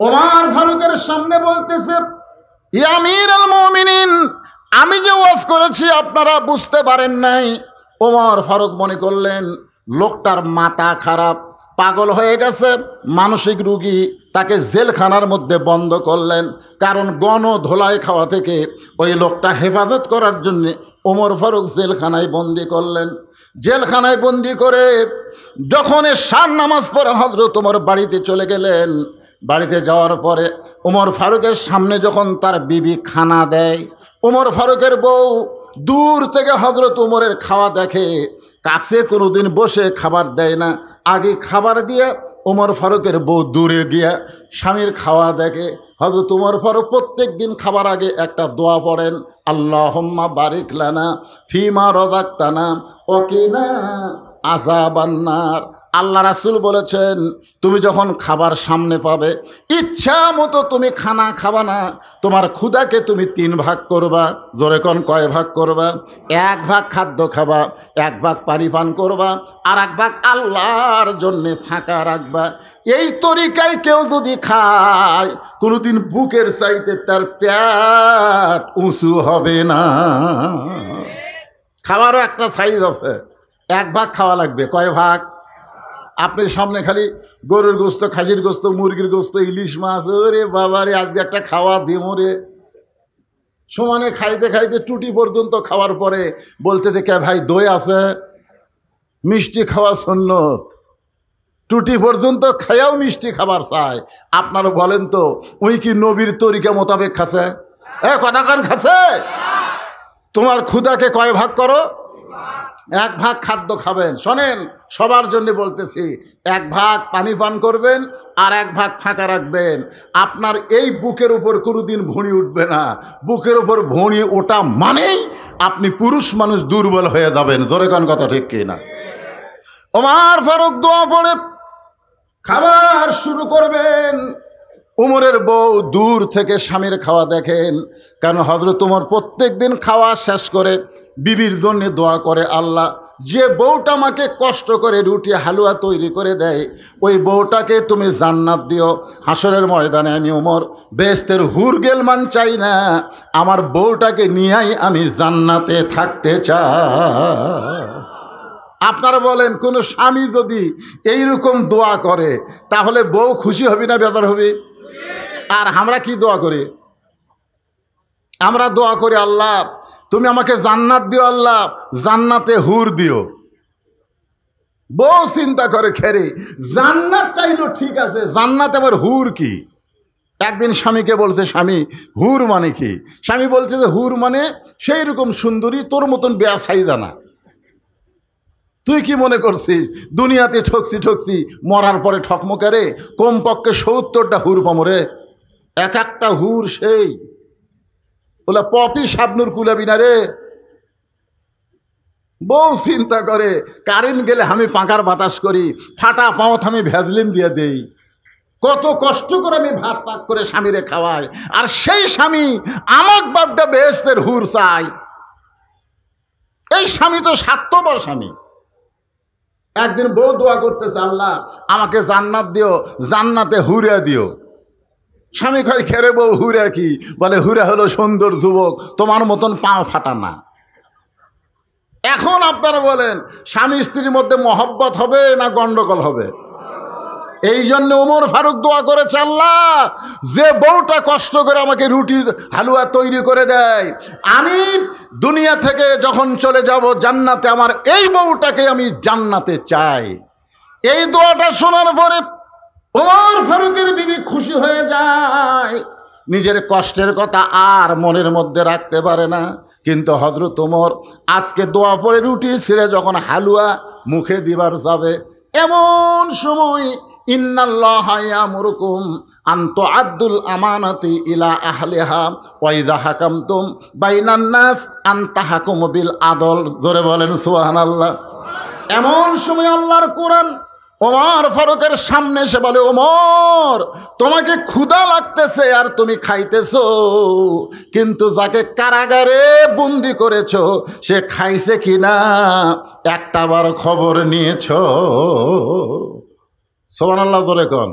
ওমর ফারুকের সামনে বলতেছে ইয়া আমিরুল মুমিনিন, আমি যে ওয়াজ করেছি আপনারা বুঝতে পারেন নাই। ওমর ফারুক মনে করলেন লোকটার মাথা খারাপ, পাগল হয়ে গেছে, মানসিক রোগী, তাকে জেলখানার মধ্যে বন্ধ করলেন। কারণ গণধোলাই খাওয়া থেকে ওই লোকটা হেফাজত করার জন্যে ওমর ফারুক জেলখানায় বন্দি করলেন। জেলখানায় বন্দি করে যখন এশার নামাজ পড়ে হযরত ওমর বাড়িতে চলে গেলেন, বাড়িতে যাওয়ার পরে ওমর ফারুকের সামনে যখন তার বিবি খানা দেয়, ওমর ফারুকের বউ দূর থেকে হযরত ওমরের খাওয়া দেখে, কাছে কোনোদিন বসে খাবার দেয় না, আগে খাবার দিয়ে ওমর ফারুকের বউ দূরে গিয়া স্বামীর খাওয়া দেখে। হযরত ওমর ফারুক প্রত্যেক দিন খাবার আগে একটা দোয়া পড়েন, আল্লাহুম্মা বারিক লানা ফিমা রাযাকতানা ওয়া কিনা আযাবান নার। আল্লাহ রাসূল বলেছেন, তুমি যখন খাবার সামনে পাবে ইচ্ছা মতো তুমি খানা খাবা না, তোমার ক্ষুধাকে তুমি 3 ভাগ করবা। জোরে কোন কয় ভাগ করবা? 1 ভাগ খাদ্য খাবা, 1 ভাগ পানি পান করবা, আর 1 ভাগ আল্লাহর জন্যে ফাঁকা রাখবা। এই তরিকায় কেউ যদি খায় কোনোদিন বুকের চাইতে তার পেট উঁচু হবে না। খাবারও একটা সাইজ আছে, 1 ভাগ খাওয়া লাগবে। কয় ভাগ? আপনি সামনে খালি গরুর গোস্ত, খাসির গোস্ত, মুরগির গোস্ত, ইলিশ মাছ, ওরে বাবারে আজকে একটা খাওয়া দিমরে সমানে খাইতে খাইতে টুটি পর্যন্ত খাওয়ার পরে বলতেছে, কে ভাই দই আছে? মিষ্টি খাওয়া সুন্নত। টুটি পর্যন্ত খায়াও মিষ্টি খাবার চায়। আপনারা বলেন তো, ওই কি নবীর তরিকা মোতাবেক খাচ্ছে? কটা কান খাচ্ছে? তোমার ক্ষুধাকে কয় ভাগ করো? 1 ভাগ খাদ্য খাবেন। শোনেন, সবার জন্য বলতেছি, 1 ভাগ পানি পান করবেন আর 1 ভাগ ফাঁকা রাখবেন। আপনার এই বুকের উপর কোনোদিন ভুঁড়ি উঠবে না। বুকের উপর ভুঁড়ি ওটা মানেই আপনি পুরুষ মানুষ দুর্বল হয়ে যাবেন। জোরে কোন কথা ঠিক কি না? ওমর ফারুক দোয়া পড়ে খাবার শুরু করবেন। উমরের বউ দূর থেকে স্বামীর খাওয়া দেখেন, কারণ হযরত উমর প্রত্যেক দিন খাওয়া শেষ করে বিবির জন্য দোয়া করে, আল্লাহ যে বউটা আমাকে কষ্ট করে রুটি হালুয়া তৈরি করে দেয় ওই বউটাকে তুমি জান্নাত দিও। হাসরের ময়দানে আমি উমর বেহেশতের হুর গেলমান চাই না, আমার বউটাকে নিয়েই আমি জান্নাতে থাকতে চাই। আপনারা বলেন, কোনো স্বামী যদি এইরকম দোয়া করে তাহলে বউ খুশি হবে না বেজার হবে? আর আমরা কি দোয়া করি? আমরা দোয়া করি, আল্লাহ তুমি আমাকে জান্নাত দিও, আল্লাহ জান্নাতে হুর দিও। বউ চিন্তা করে, খেরে জান্নাত চাইলো ঠিক আছে, জান্নাতে আবার হুর কি? একদিন স্বামীকে বলছে, স্বামী হুর মানে কি? স্বামী বলছে যে হুর মানে সেই রকম সুন্দরী, তোর মতন বেয়া সাইজা না। তুই কি মনে করছিস দুনিয়াতে ঠকছি মরার পরে ঠকমকারে? কমপক্ষে 70টা হুর পামরে, 1-1টা হুর সেই বলে পপি শাবনুর কুলাবি না রে। বউ চিন্তা করে, কারেন্ট গেলে আমি পাখার বাতাস করি, ফাটা পাওয়াত আমি ভ্যাজলিন দিয়ে দেই, কত কষ্ট করে আমি ভাত পাক করে স্বামীরে খাওয়াই, আর সেই স্বামী আমাক বাদ দিয়ে বেহেশতের হুর চাই। এই স্বামী তো স্বার্থপর স্বামী। একদিন বউ দোয়া করতেছে, আল্লাহ আমাকে জান্নাত দিও, জান্নাতে হুরে দিও। স্বামী কয়, খেরে বউ হুরা কি? বলে হুরা হলো সুন্দর যুবক, তোমার মতন পাও ফাটা না। এখন আপনারা বলেন, স্বামী স্ত্রীর মধ্যে মহব্বত হবে না গন্ডগোল হবে? এই জন্য ওমর ফারুক দোয়া করেছে, আল্লাহ যে বউটা কষ্ট করে আমাকে রুটি হালুয়া তৈরি করে দেয়, আমি দুনিয়া থেকে যখন চলে যাব জান্নাতে, আমার এই বউটাকে আমি জান্নাতে চাই। এই দোয়াটা শোনার পরে ওমর ফারুকের বিবি খুশি হয়ে যায়। নিজের কষ্টের কথা আর মনের মধ্যে রাখতে পারে না। কিন্তু হযরত ওমর আজকে দোয়া পড়ে রুটি ছিঁড়ে যখন হালুয়া মুখে দিবার যাবে, এমন সময় ইন্নাল্লাহা ইয়ামুরুকুম আন তুআদ্দুল আমানাতি ইলা আহলিহা ওয়া ইযা হাকামতুম বাইনান নাস আন তাহকুমু বিল আদল। জোরে বলেন সুবহানাল্লাহ। এমন সময় আল্লাহর কোরআন ওমর ফারুকের সামনে এসে বলে, ওমর তোমাকে ক্ষুধা লাগতেছে আর তুমি খাইতেছো, কিন্তু যাকে কারাগারে বন্দি করেছো সে খাইছে কিনা একটাবার খবর নিয়েছো? সুবহানাল্লাহ জোরে কোন।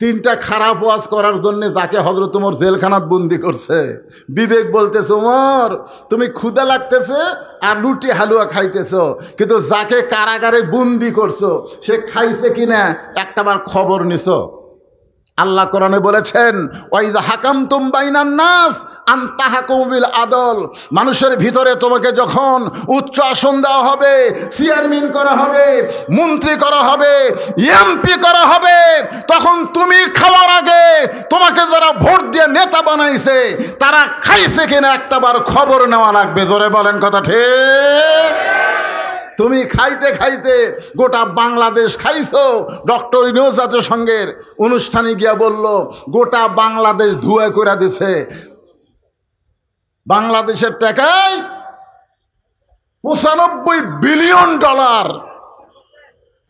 3টা খারাপ ওয়াজ করার জন্য যাকে হযরত ওমর জেলখানাত বন্দি করছে, বিবেক বলতেছে, ওমর তুমি ক্ষুধা লাগতেছে আর রুটি হালুয়া খাইতেছো, কিন্তু যাকে কারাগারে বন্দি করছো সে খাইছে কিনা একটাবার খবর নিছো? আল্লাহ কোরআনে বলেছেন, ওয়াইজা হাকামতুম বাইনান নাস আন তাহকুমু বিল আদল। মানুষের ভিতরে তোমাকে যখন উচ্চ আসন দেওয়া হবে, চেয়ারম্যান করা হবে, মন্ত্রী করা হবে, এমপি করা হবে, তখন তুমি খাওয়ার আগে তোমাকে যারা ভোট দিয়ে নেতা বানাইছে তারা খাইছে কিনা একটাবার খবর নেওয়া লাগবে। জোরে বলেন কথা ঠিক। তুমি খাইতে খাইতে গোটা বাংলাদেশ খাইছো। ডক্টর ইউনূস জাতিসংঘের অনুষ্ঠানে গিয়া বলল গোটা বাংলাদেশ ধুয়া করে দিছে। বাংলাদেশের টাকায় 95 বিলিয়ন ডলার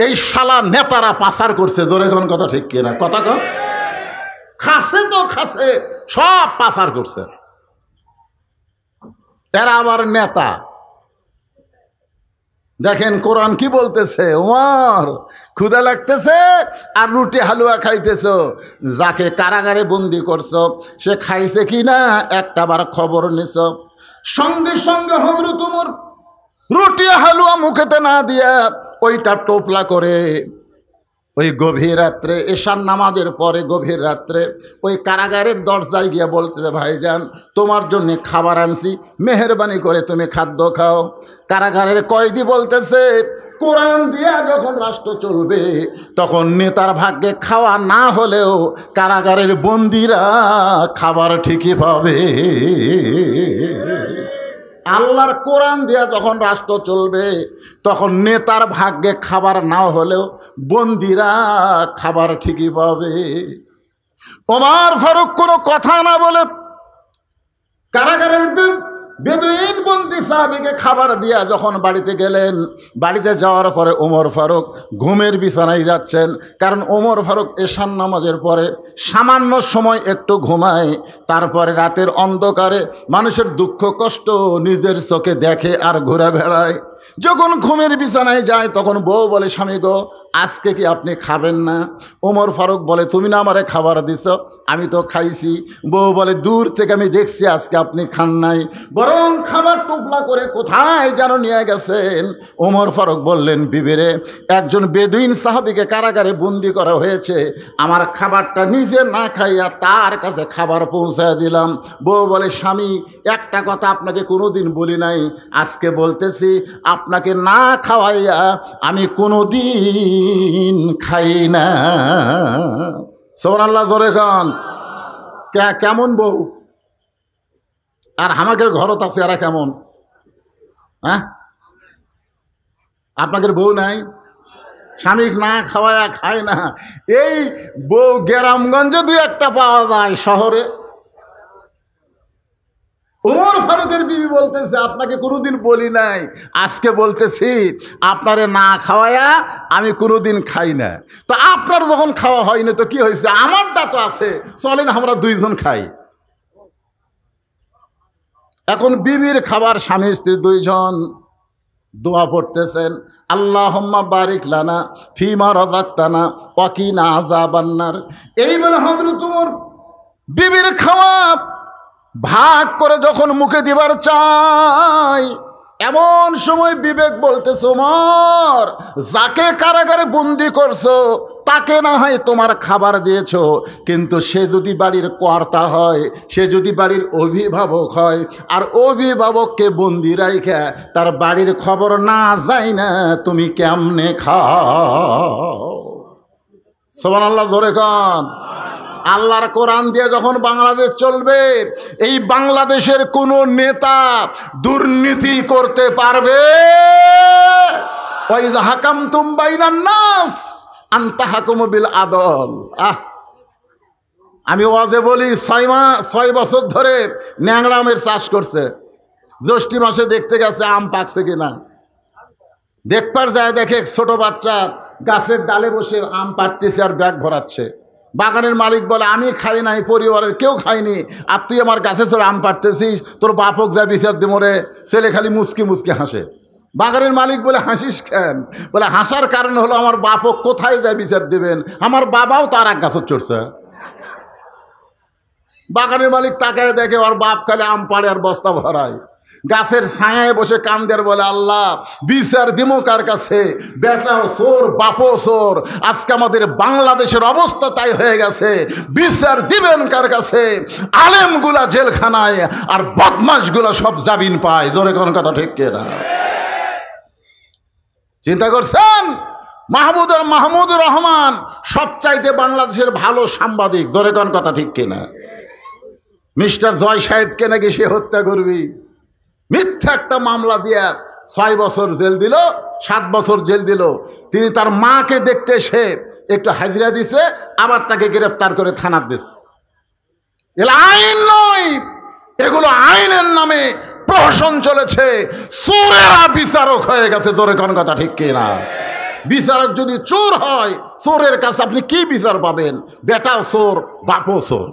এই শালা নেতারা পাচার করছে। জোরে কোন কথা ঠিক কিনা? কথা কন। খাসে তো খাসে, সব পাচার করছে। এরা আবার নেতা। দেখেন কোরআন কি বলতেছে, ওমর ক্ষুধা লাগতেছে আর রুটি হালুয়া খাইতেছ, যাকে কারাগারে বন্দি করছো সে খাইছে কি না একটাবার খবর নিছ। সঙ্গে সঙ্গে হযরত ওমর রুটি হালুয়া মুখেতে না দিয়া ওইটা টোপলা করে ওই গভীর রাত্রে এশার নামাজের পরে গভীর রাত্রে ওই কারাগারের দরজায় গিয়ে বলতেছে, ভাইজান তোমার জন্য খাবার আনছি, মেহেরবানি করে তুমি খাদ্য খাও। কারাগারের কয়েদি বলতেছে, কোরআন দিয়া যখন রাষ্ট্র চলবে তখন নেতার ভাগ্যে খাওয়া না হলেও কারাগারের বন্দিরা খাবার ঠিকই পাবে। আল্লাহর কোরআন দিয়া যখন রাষ্ট্র চলবে তখন নেতার ভাগ্যে খাবার না হলেও বন্দিরা খাবার ঠিকই পাবে। ওমর ফারুক কোনো কথা না বলে কারাগারের বেদুইন বন্দি সাহাবীকে খাবার দিয়া যখন বাড়িতে গেলেন, বাড়িতে যাওয়ার পরে ওমর ফারুক ঘুমের বিছানায় যাচ্ছেন। কারণ ওমর ফারুক এশার নামাজের পরে সামান্য সময় একটু ঘুমায়, তারপরে রাতের অন্ধকারে মানুষের দুঃখ কষ্ট নিজের চোখে দেখে আর ঘুরে বেড়ায়। যখন ঘুমের বিছানায় যায় তখন বউ বলে, স্বামী গো আজকে কি আপনি খাবেন না? ওমর ফারুক বলে, তুমি না আমারে খাবার দিছ, আমি তো খাইছি। বউ বলে, দূর থেকে আমি দেখছি আজকে আপনি খান নাই, বরং খাবার টুকলা করে কোথায় যেন নিয়ে গেছেন। ওমর ফারুক বললেন, বিবিরে একজন বেদুইন সাহাবীকে কারাগারে বন্দি করা হয়েছে, আমার খাবারটা নিজে না খাইয়া তার কাছে খাবার পৌঁছায় দিলাম। বউ বলে, স্বামী একটা কথা আপনাকে কোনোদিন বলি নাই, আজকে বলতেছি, আপনাকে না খাওয়াইয়া আমি কোনোদিন খাই না। সুবহানাল্লাহ, জোরে খান। কেমন বউ? আর আমাদের ঘরত আছে এরা কেমন? হ্যাঁ, আপনাদের বউ নাই, স্বামী না খাওয়ায়া খায় না। এই বউ গ্রামগঞ্জে দুই একটা পাওয়া যায়, শহরে। ওমর ফারুকের বিবি বলতেছে, আপনাকে কোনোদিন বলি নাই, আজকে বলতেছি আপনারে না খাওয়ায়া আমি কোনোদিন খাই না। তো আপনার যখন খাওয়া হয়নি তো কি হয়েছে, আমারটা তো আছে, চলেন আমরা দুইজন খাই। এখন বিবির খাবার, স্বামী স্ত্রী দুইজন দোয়া পড়তেছেন, আল্লাহুম্মা বারিক লানা ফিমা রাযাকতানা ওয়া কিনা আযাবান্নার। এই বলে হযরত ওমর বিবির খাওয়া ভাগ করে যখন মুখে দিবার চাই, এমন সময় বিবেক বলতেছে, ওমর যাকে কারাগারে বন্দি করছো তাকে না হয় তোমার খাবার দিয়েছো, কিন্তু সে যদি বাড়ির কর্তা হয়, সে যদি বাড়ির অভিভাবক হয়, আর অভিভাবককে বন্দি রাইখা তার বাড়ির খবর না যায় না, তুমি কেমনে খাও? সুবহানাল্লাহ, জোরে কান। আল্লাহর কোরআন দিয়ে যখন বাংলাদেশ চলবে, এই বাংলাদেশের কোন নেতা দুর্নীতি করতে পারবে? ওয়াইযা হাকামতুম বাইনান নাস আন তাহকুমু বিল আদল। আমি ওয়াজে বলি, 6 বছর ধরে ন্যাংরা আমের চাষ করছে। জ্যৈষ্ঠ মাসে দেখতে গেছে আম পাকছে কিনা, দেখবার যায় দেখে ছোট বাচ্চা গাছের ডালে বসে আম পাড়তেছে আর ব্যাগ ভরাচ্ছে। বাগানের মালিক বলে, আমি খাই নাই, পরিবারের কেউ খায়নি, আর তুই আমার গাছে চড়ে আম পাড়তেছিস, তোর বাপক যা বিচার দে মরে। ছেলে খালি মুচকি মুচকি হাসে। বাগানের মালিক বলে, হাসিস কেন? বলে, হাসার কারণ হলো আমার বাপক কোথায় যায় বিচার দেবেন, আমার বাবাও তার এক গাছত চড়ছে। বাগানের মালিক তাকায় দেখে ওর বাপ খালি আম পাড়ে আর বস্তা ভরায়। গাছের ছায়ায় বসে কান্দের বলে, আল্লাহ বিচার দিমো কার কাছে? বেটাও চোর, বাপও চোর। আজকে আমাদের বাংলাদেশের অবস্থা তাই হয়ে গেছে, বিচার দিবেন কার কাছে? আলেমগুলা জেলখানায় আর বদমাশগুলা সব জামিন পায়। জোরে কোন কথা ঠিক কিনা? চিন্তা করছেন? মাহমুদুর রহমান সবচাইতে বাংলাদেশের ভালো সাংবাদিক। জোরে কোন কথা ঠিক কিনা? মিস্টার জয় সাহেবকে নাকি সে হত্যা করবি। মিথ্যা একটা মামলা দিয়ে 6 বছর জেল দিল, 7 বছর জেল দিল। তিনি তার মাকে দেখতে এসে একটু হাজিরা দিছে, আবার তাকে গ্রেফতার করে থানার দিছে। এগুলো আইন নয়, এগুলো আইনের নামে প্রহসন চলেছে। চোরেরা বিচারক হয়ে গেছে। তোরে কোন কথা ঠিক কিনা? বিচারক যদি চোর হয়, চোরের কাছে আপনি কি বিচার পাবেন? বেটাও চোর, বাপও চোর।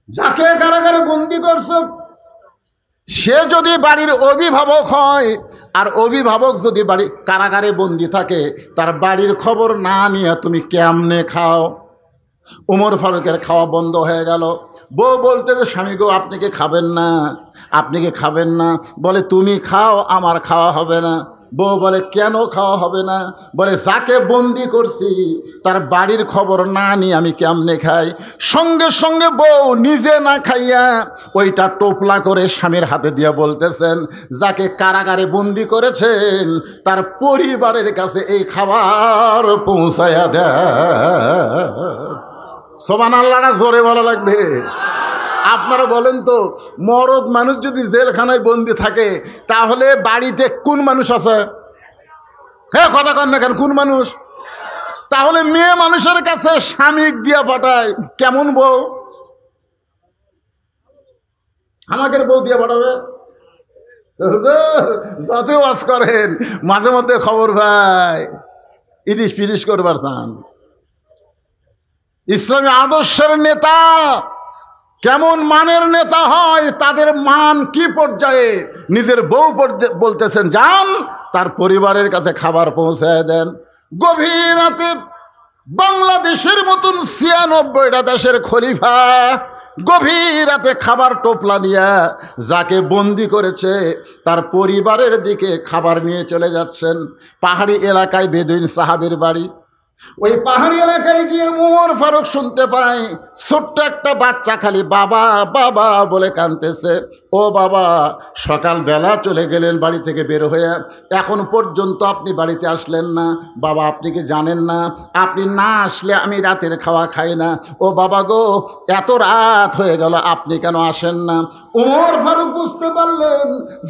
যাকে কারাগারে বন্দি করছে সে যদি বাড়ির অভিভাবক হয়, আর অভিভাবক যদি বাড়ি কারাগারে বন্দি থাকে, তার বাড়ির খবর না নিয়ে তুমি কেমনে খাও? উমর ফারুকের খাওয়া বন্ধ হয়ে গেল। বউ বলতে যে স্বামী গো আপনি কি খাবেন না, আপনি কি খাবেন না? বলে তুমি খাও, আমার খাওয়া হবে না। বউ বলে কেন খাওয়া হবে না? বলে যাকে বন্দি করছি তার বাড়ির খবর না নিয়ে আমি কেমনে খাই? সঙ্গে সঙ্গে বউ নিজে না খাইয়া ওইটা টোপলা করে স্বামীর হাতে দিয়ে বলতেছেন, যাকে কারাগারে বন্দি করেছেন তার পরিবারের কাছে এই খাবার পৌঁছায়া দেয়। সুবহানাল্লাহটা জোরে বলা লাগবে। আপনারা বলেন তো, মরদ মানুষ যদি জেলখানায় বন্দি থাকে তাহলে বাড়িতে কোন মানুষ আছে? হ্যাঁ, কথা কন না কেন? কোন মানুষ? তাহলে মেয়ে মানুষের কাছে স্বামী দিয়া পাঠায় কেমন বউ? আমাকে বউ দিয়া পাঠাবে? যত ওয়াজ করেন মাঝে মধ্যে খবর ভাই ইটিস পিটিস করবার চান। ইসলামী আদর্শের নেতা কেমন মানের নেতা হয়, তাদের মান কি পর্যায়ে? নিজের বউ বলতেছেন যান তার পরিবারের কাছে খাবার পৌঁছায় দেন। গভীর রাতে বাংলাদেশের মতন ৯৬টা দেশের খলিফা গভীর রাতে খাবার টোপলা নিয়ে যাকে বন্দি করেছে তার পরিবারের দিকে খাবার নিয়ে চলে যাচ্ছেন। পাহাড়ি এলাকায় বেদুইন সাহাবের বাড়ি। ওই পাহাড়ি এলাকায় গিয়ে উমর ফারুক শুনতে পায় ছোট্ট একটা বাচ্চা খালি বাবা বাবা বলে কাঁদতেছে। ও বাবা, সকালবেলা চলে গেলেন বাড়ি থেকে বের হয়ে, এখন পর্যন্ত আপনি বাড়িতে আসলেন না। বাবা, আপনি কি জানেন না আপনি না আসলে আমি রাতের খাওয়া খাই না? ও বাবা গো, এত রাত হয়ে গেল, আপনি কেন আসেন না? উমর ফারুক বুঝতে পারলেন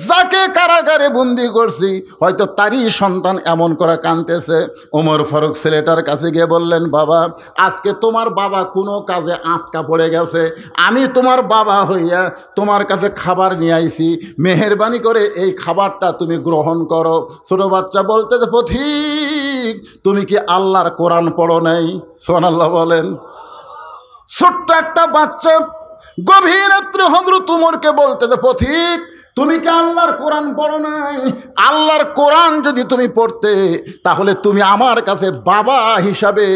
যাকে কারাগারে বন্দি করছি হয়তো তারই সন্তান এমন করে কাঁদতেছে। উমর ফারুক ছেলেটার কাছে গিয়ে বললেন, বাবা, আজকে তোমার বাবা কোনো কাজে আটকা পড়ে গেছে, আমি তোমার বাবা হইয়া তোমার কাছে খাবার নিয়ে আইছি, মেহেরবানি করে এই খাবারটা তুমি গ্রহণ করো। ছোট বাচ্চা বলতে, পথিক তুমি কি আল্লাহর কোরআন পড়ো নাই? সুবহানাল্লাহ বলেন। ছোট্ট একটা বাচ্চা গভীর রাত্রে হযরত উমরকে বলতে, পথিক তুমি কি আল্লাহর কোরআন পড়ো নাই? আল্লাহর কোরআন যদি তুমি পড়তে তাহলে তুমি আমার কাছে বাবা হিসাবে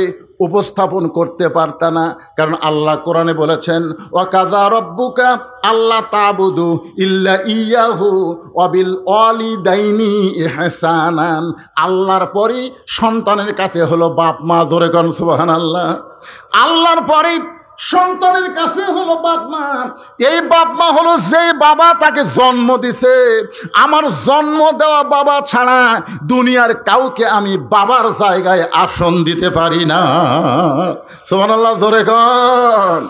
উপস্থাপন করতে পারতা না। কারণ আল্লাহ কোরআনে বলেছেন, ওয়াকাযা রব্বুকা আল্লা তা'বুদু ইল্লা ইয়াহু ওয়া বিল ওয়ালিদাইনি ইহসানান। আল্লাহর পরই সন্তানের কাছে হলো বাপ মা। জোরে কোন সুবহানাল্লাহ। আল্লাহর পরই সন্তানের কাছে হলো বাপ মা। এই বাপ মা হলো যে বাবা তাকে জন্ম দিছে। আমার জন্ম দেওয়া বাবা ছাড়া দুনিয়ার কাউকে আমি বাবার জায়গায় আসন দিতে পারি না। সুবহানাল্লাহ, জোরে কোন।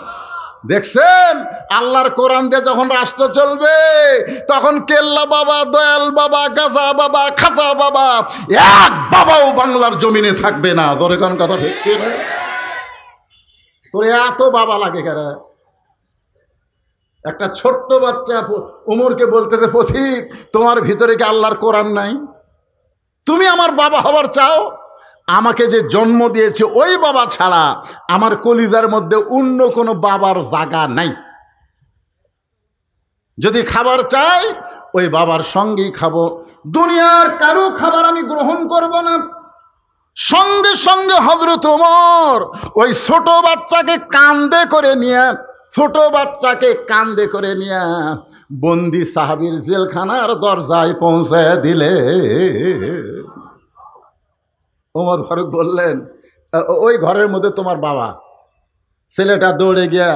দেখছেন, আল্লাহর কোরআন দিয়ে যখন রাষ্ট্র চলবে তখন কেল্লা বাবা, দয়াল বাবা, গাজা বাবা, খাজা বাবা, এক বাবাও বাংলার জমিনে থাকবে না। জোরে কোন কথা ঠিক কি না? তোর এত বাবা লাগে কেন? একটা ছোট্ট বাচ্চা উমরকে বলতেছে, পথিক তোমার ভিতরে কি আল্লাহর কোরআন নাই? তুমি আমার বাবা হবার চাও? আমাকে যে জন্ম দিয়েছে ওই বাবা ছাড়া আমার কলিজার মধ্যে অন্য কোনো বাবার জায়গা নাই। যদি খাবার চাই ওই বাবার সঙ্গেই খাবো, দুনিয়ার কারো খাবার আমি গ্রহণ করব না। সঙ্গে সঙ্গে হযরত ওমর ওই ছোট বাচ্চাকে কাঁধে করে নিয়ে বন্দি সাহাবীর জেলখানার দরজায় পৌঁছায় দিলে। ওমর ফারুক বললেন, ওই ঘরের মধ্যে তোমার বাবা। ছেলেটা দৌড়ে গিয়া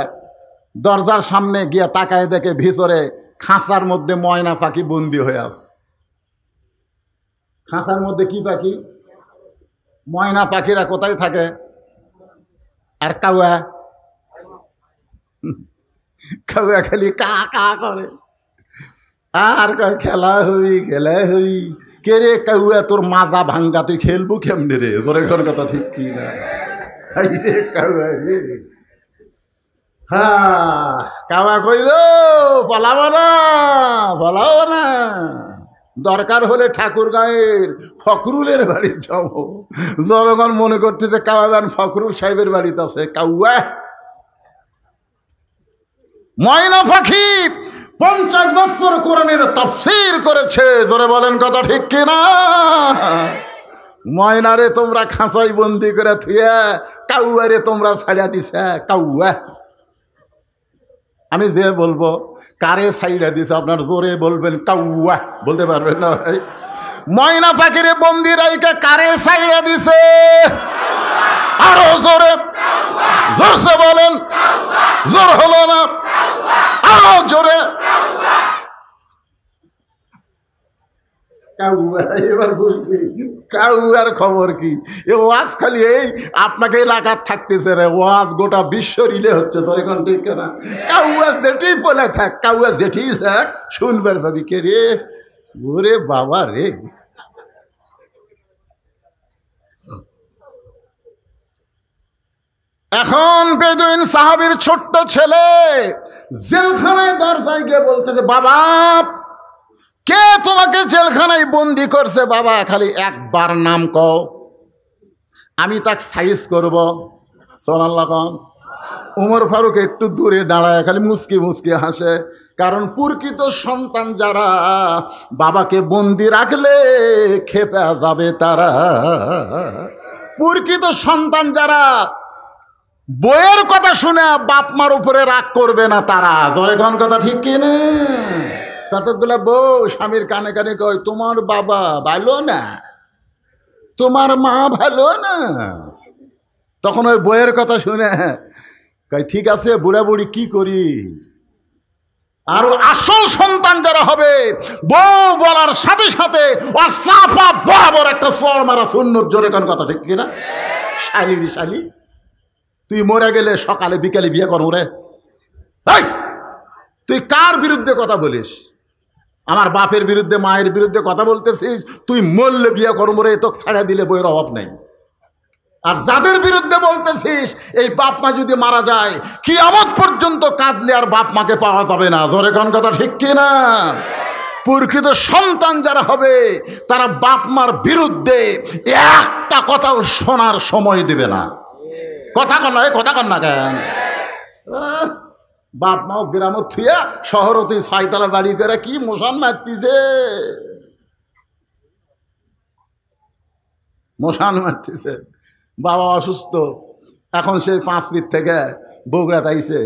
দরজার সামনে গিয়া তাকায় দেখে ভিতরে খাঁচার মধ্যে ময়না পাখি বন্দি হয়ে আছে। খাঁচার মধ্যে কি পাখি? ময়না পাখিরা কোথায় থাকে? আর কাউয়া কাউয়া খালি কা কা করে, আর কয় খেলা হই। কে রে কাউয়া, তোর মাজা ভাঙ্গা, তুই খেলবো কেমনে রে? তোর এখন কথা ঠিক কি না? খাই রে কাউয়া রে। হ্যাঁ, কাউয়া কইল পালাবো না, দরকার হলে ঠাকুর গাঁয়ের ফখরুলের বাড়ি যাব। জনগণ মনে করতে যে কাউয়া ফখরুল সাহেবের বাড়িতে আছে। কাউয়া ময়না পাখি 50 বছর কোরআনের তাফসীর করেছে। জোরে বলেন কথা ঠিক কিনা? ময়নারে তোমরা খাঁচাই বন্দি করে থুয়া, কাউয়ারে তোমরা ছাড়িয়া দিছে। কাউয়া, আমি যে বলবো কারে ছাইড়া দিছে আপনার জোরে বলবেন কাউয়া, বলতে পারবেন না ভাই? ময়না পাখিরে বন্দি রাইকে কারে ছাইড়া দিছে? আরো জোরে, জোরসে বলেন। জোর হলো না, আরো জোরে। কাউয়া, এবার বুঝলি কাউয়ার খবর কি? এ ওয়াজ খালি এই আপনাকে এলাকার থাকতেছে রে, ওয়াজ গোটা বিশ্ব রিলে হচ্ছে। তোর এখন ঠিক না? কাউয়া যেটি বলে থাক, কাউয়া যেটি থাক, শুনবার ভাবি কে রে? ওরে বাবা রে। এখন বেদুইন সাহাবীর ছোট্ট ছেলে জেলখানায় দরজায় গিয়ে বলতেছে, বাবা কে তোমাকে জেলখানায় বন্দি করছে? বাবা খালি একবার নাম কও, আমি তাকে সাইজ করব। সুবহানাল্লাহ খান। উমর ফারুক একটু দূরে দাঁড়ায় খালি মুচকি মুচকি হাসে, কারণ প্রকৃত সন্তান যারা বাবাকে বন্দি রাখলে খেপে যাবে তারা। প্রকৃত সন্তান যারা বইয়ের কথা শুনে বাপ মার উপরে রাগ করবে না তারা। ধরে কোন কথা ঠিক কিনা? কতগুলা বউ স্বামীর কানে কানে কয়, তোমার বাবা ভালো না, তোমার মা ভালো না। তখন ওই বইয়ের কথা শুনে কয়, ঠিক আছে বুড়া বুড়ি কি করি? আর আসল সন্তান যারা হবে, বউ বলার সাথে সাথে আর সাফা বরাবর একটা ফল মারা সুন্নত। জোরে কোন কথা ঠিক কিনা? শালি রে শালি, তুই মরে গেলে সকালে বিকালে বিয়ে করো রে। তুই কার বিরুদ্ধে কথা বলিস? আমার বাপের বিরুদ্ধে, মায়ের বিরুদ্ধে কথা বলতেছিস? তুই মরলে বিয়ে করবো রে, তোকে ছাড়া দিলে বইয়ের অভাব নেই। আর যাদের বিরুদ্ধে বলতেছিস, এই বাপ মা যদি মারা যায় কিয়ামত পর্যন্ত কাঁদলে আর বাপ মাকে পাওয়া যাবে না। ধরে কোন কথা ঠিক কিনা? প্রকৃত সন্তান যারা হবে তারা বাপ মার বিরুদ্ধে একটা কথাও শোনার সময় দেবে না। কথা কন না, কথা কন না কেন? বাপ মাও গ্রামত থুয়া শহরত তুই 6 তলা বাড়ি করে কি মোশন মারতিছে, মোশান মারতিছে। বাবা অসুস্থ, এখন সেই 5 ফিট থেকে বগুড়া তাইছে।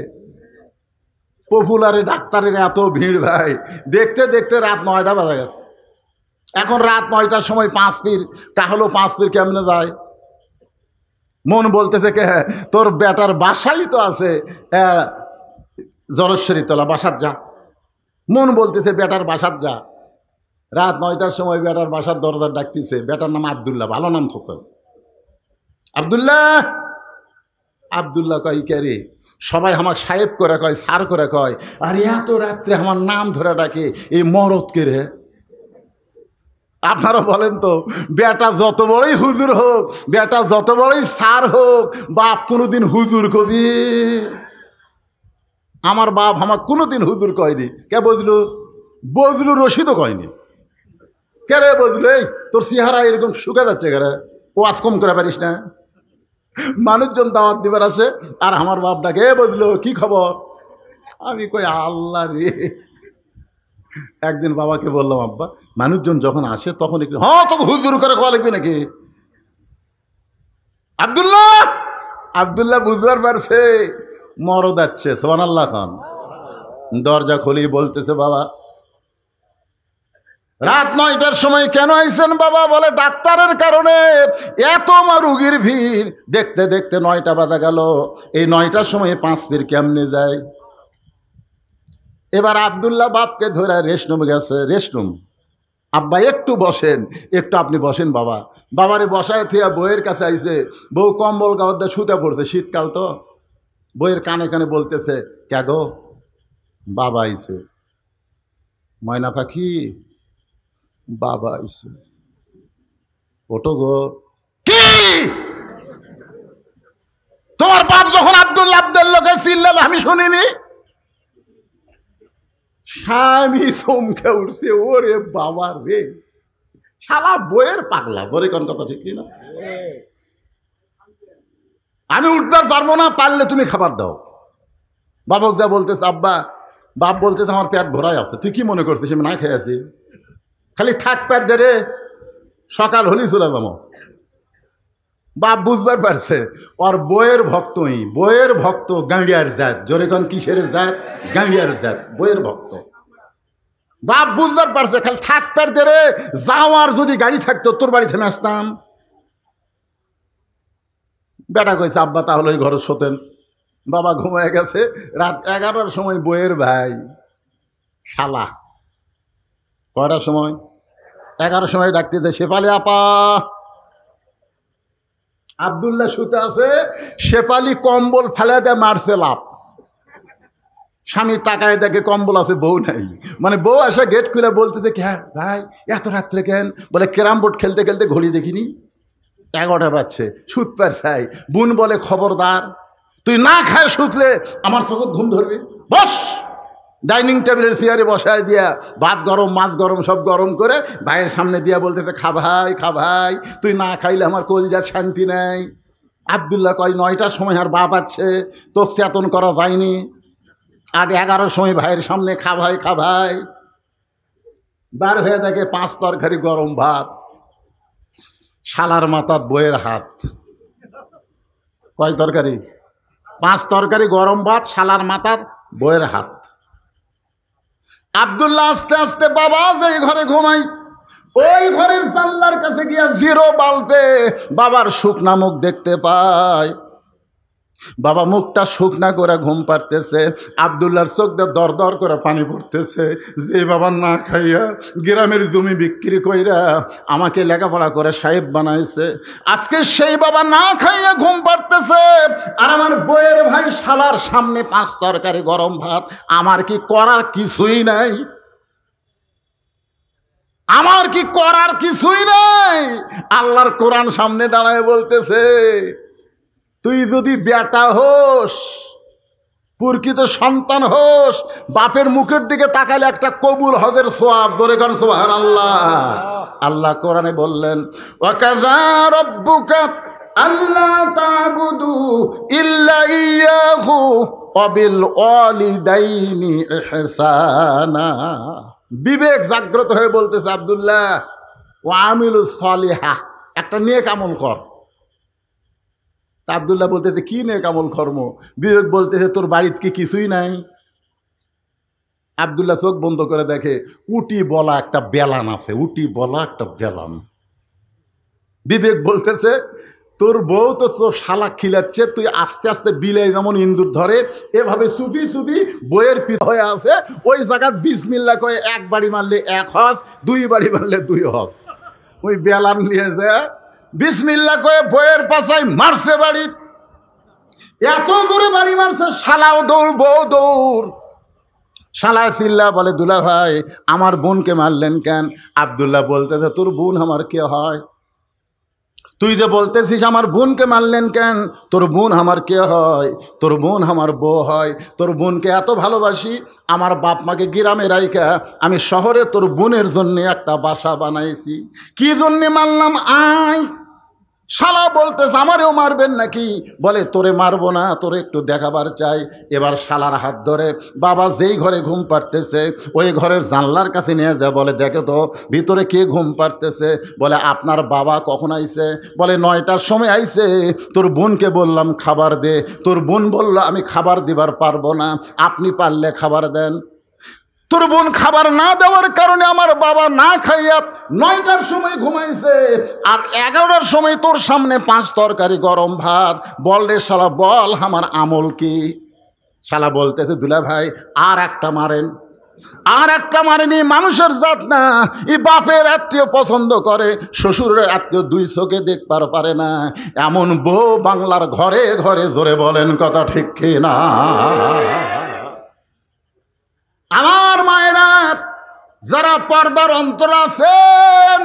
পপুলারে ডাক্তারের এত ভিড় ভাই, দেখতে দেখতে রাত 9টা বাজে গেছে। এখন রাত 9টার সময় 5 ফিট কাহলো 5 ফিট কেমনে যায়? মন বলতেছে কে, তোর বেটার বাসাই তো আছে জলেশ্বরী তলা, বাসার যা। মন বলতেছে বেটার বাসার যা। রাত 9টার সময় বেটার বাসার দরজা ডাকতেছে। বেটার নাম আব্দুল্লাহ, ভালো নাম থোসে। আব্দুল্লাহ, আব্দুল্লাহ কয় কে রে? সবাই আমার সাহেব করে কয়, স্যার করে কয়। আর এত রাত্রে আমার নাম ধরে ডাকে, এই মরদ কে রে? আপনারা বলেন তো, বেটা যত বড়ই হুজুর হোক, বেটা যত বড়ই স্যার হোক, বাপ কোনোদিন হুজুর কবি? আমার বাপ আমার কোনোদিন হুজুর কয়নি। কে বজলু? বজলু রশিদও কয়নি। কে রে বজলু, এই তোর চেহারা এরকম শুকা যাচ্ছে কে রে? ও আজ কম করে পারিস না? মানুষজন দাওয়াত দিবার আছে আর আমার বাপ ডাকে, এ বজলু কি খবর? আমি কই আল্লাহ রে। একদিন বাবাকে বললাম, আব্বা মানুষজন যখন আসে তখন একটু হ্যাঁ তোকে হুজুর করে খাওয়া লাগবে নাকি? আব্দুল্লাহ, আব্দুল্লাহ বুঝবার পারছে মরদ যাচ্ছে। সুবহানাল্লাহ খান। দরজা খুলি বলতেছে, বাবা রাত 9টার সময় কেন আইছেন? বাবা বলে, ডাক্তারের কারণে এত রুগীর ভিড়। দেখতে দেখতে 9টা বাজা গেল। এই 9টার সময় 5 ফিট কেমনে যায়? এবার আব্দুল্লাহ বাপকে ধরে রেস্টরুমে গেছে। রেস্টরুম, আব্বা একটু বসেন, একটু আপনি বসেন বাবা। বাবারে বসায় থিয়া বউয়ের কাছে আইছে। বউ কম্বল গাওয়ার দিয়ে শুতে পড়ছে, শীতকাল তো। বইয়ের কানে কানে বলতেছে, কে গো? বাবা আইছে। ময়না পাখি, বাবা আইছে, ওটো গো। কি তোমার বাপ যখন আব্দুল্লাহ আব্দুল্লাহকে চিল্লাল আমি শুনিনি? স্বামী চমকে উঠছে, ওরে বাবা রে, শালা বইয়ের পাগলা। বলে কোন কথা ঠিক না? আমি উঠতে পারবো না, পারলে তুমি খাবার দাও। বাবক যা বলতেছে, আব্বা, বাপ বলতেছে আমার পেট ভরাই আছে। তুই কি মনে করছিস আমি না খেয়ে আছি? খালি থাক পেট দে রে, সকাল হলেই চলে যাবো। বাপ বুঝবার পারছে ওর বইয়ের ভক্তই, বইয়ের ভক্ত, গাঁড়িয়ার জাত। জোরে কোন কিসের জাত? গাঁড়িয়ার জাত, বইয়ের ভক্ত। বাপ বুঝবার পারছে খালি থাক পেট দে রে, যাওয়ার যদি গাড়ি থাকতো তোর বাড়ি থেমে আসতাম। বেটা কইছে, আব্বা তাহলে ওই ঘরে শোতেন। বাবা ঘুমায় গেছে। রাত 11টার সময় বইয়ের ভাই শালা, কয়টার সময়? 11টার সময় ডাকতেছে, শেফালি আপা। আব্দুল্লাহ শুতে আছে, শেফালি কম্বল ফেলে দেয়, মারছে লাভ। স্বামী তাকায় দেখে কম্বল আছে, বউ নাই। মানে বউ আসে গেট খুলে বলতেছে, হ্যাঁ ভাই এত রাত্রে কেন? বলে ক্যারাম বোর্ড খেলতে খেলতে ঘড়ি দেখিনি, 11টা বাজছে, সুত পার চাই। বোন বলে, খবরদার, তুই না খায় শুতলে আমার চোখে ঘুম ধরবে। বস। ডাইনিং টেবিলের চেয়ারে বসায় দিয়া ভাত গরম, মাছ গরম, সব গরম করে ভাইয়ের সামনে দিয়া বলতেছে, খা ভাই, খা ভাই, তুই না খাইলে আমার কলজার শান্তি নেই। আব্দুল্লাহ কয়, 9টার সময় আর বাপ আছে, তোকে চেতন করা যায়নি। আর 11টার সময় ভাইয়ের সামনে খা ভাই, খা ভাই। বার হয়ে দেখে 5 তরকারি গরম ভাত, শালার মাথার বইয়ের হাত। কয় তরকারি? 5 তরকারি গরম ভাত, শালার মাথার বইয়ের হাত। আব্দুল্লাহ আস্তে আস্তে বাবা যেই ঘরে ঘুমাই, ওই ঘরের জানলার কাছে গিয়া জিরো বাল্বে বাবার শুকনা মুখ দেখতে পায়। বাবা মুখটা শুকনা করে ঘুম পাড়তেছে। আব্দুল্লাহর চোখ দিয়ে দর দর করে পানি পড়তেছে। যে বাবা না খাইয়া গ্রামের জমি বিক্রি কইরা আমাকে লেখাপড়া করে সাহেব বানাইছে, আজকে সেই বাবা না খাইয়া ঘুম পাড়তেছে। আর আমার বইয়ের ভাই শালার সামনে 5 তরকারি গরম ভাত। আমার কি করার কিছুই নাই? আমার কি করার কিছুই নাই? আল্লাহর কোরআন সামনে দাঁড়ায় বলতেছে, তুই যদি বেটা হোস, প্রকৃত সন্তান হোস, বাপের মুখের দিকে তাকালে একটা কবুল হজের সোয়াব। ধরে গান সুবহানাল্লাহ। আল্লাহ কোরআনে বললেন, ওয়াকাযা রাব্বুকা আল্লা তা'বুদু ইল্লা ইয়াহু ওয়া বিল ওয়ালিদাইনি ইহসানা। বিবেক জাগ্রত হয়ে বলতেছে, আব্দুল্লাহ, ওয়া আমিলুস সলিহা, একটা নেক আমল কর। আব্দুল্লাহ বলতেছে, কি নেক আমল কর্ম? বিবেক বলতেছে, তোর বাড়িতে কি কিছুই নাই? আব্দুল্লাহ চোখ বন্ধ করে দেখে উটি বলা একটা বেলান আছে, উটি বলা একটা বেলান। বিবেক বলতেছে, তোর বউ তো তোর শালা খিলাচ্ছে, তুই আস্তে আস্তে বিলে যেমন ইন্দুর ধরে এভাবে চুপি চুপি বইয়ের পিছনে হয়ে আছে। ওই জায়গায় বিসমিল্লাহ করে 1 বাড়ি মারলে 1 হজ, 2 বাড়ি মারলে 2 হজ। ওই বেলান নিয়ে যায় বিসমিল্লাহ করে বইয়ের পাশায় মারছে বাড়ি। এত জোরে বাড়ি মারছে, শালাও দৌড়, বউ দৌড়। শালা চিল্লা বলে, দুলা ভাই আমার বোনকে মারলেন কেন? আব্দুল্লাহ বলতেছে, তোর বোন আমার কে হয়? তুই যে বলতেছিস আমার বোনকে মারলেন কেন, তোর বোন আমার কে হয়? তোর বোন আমার বউ হয়। তোর বোনকে এত ভালোবাসি, আমার বাপ মাকে গ্রামে রাইখা আমি শহরে তোর বোনের জন্য একটা বাসা বানাইছি। কি জন্যে মারলাম? আয়। শালা বলতেছে, আমারেও মারবেন নাকি? বলে, তোরে মারবো না, তোরে একটু দেখাবার চাই। এবার শালার হাত ধরে বাবা যেই ঘরে ঘুম পাড়তেছে ওই ঘরের জানলার কাছে নিয়ে যায়। বলে, দেখো তো ভিতরে কে ঘুম পাড়তেছে? বলে, আপনার বাবা কখন আইছে? বলে, 9টার সময় আইছে। তোর বোনকে বললাম খাবার দে, তোর বোন বলল আমি খাবার দিবার পারবো না, আপনি পারলে খাবার দেন। তোর বোন খাবার না দেওয়ার কারণে আমার বাবা না খাইয়া 9টার সময় ঘুমাইছে, আর 11টার সময় তোর সামনে 5 তরকারি গরম ভাত। বল রে শালা, বল আমার আমল কি? শালা বলতেছে, দুলা ভাই আর একটা মারেন। আর একটা মানেনি মানুষের জাত না, ই বাপের আত্মীয় পছন্দ করে, শ্বশুরের আত্মীয় দুই চোখে দেখবার পারে না, এমন বউ বাংলার ঘরে ঘরে। জোরে বলেন কথা ঠিক কি না? আমার মায়েরা যারা পর্দার অন্তর আছেন,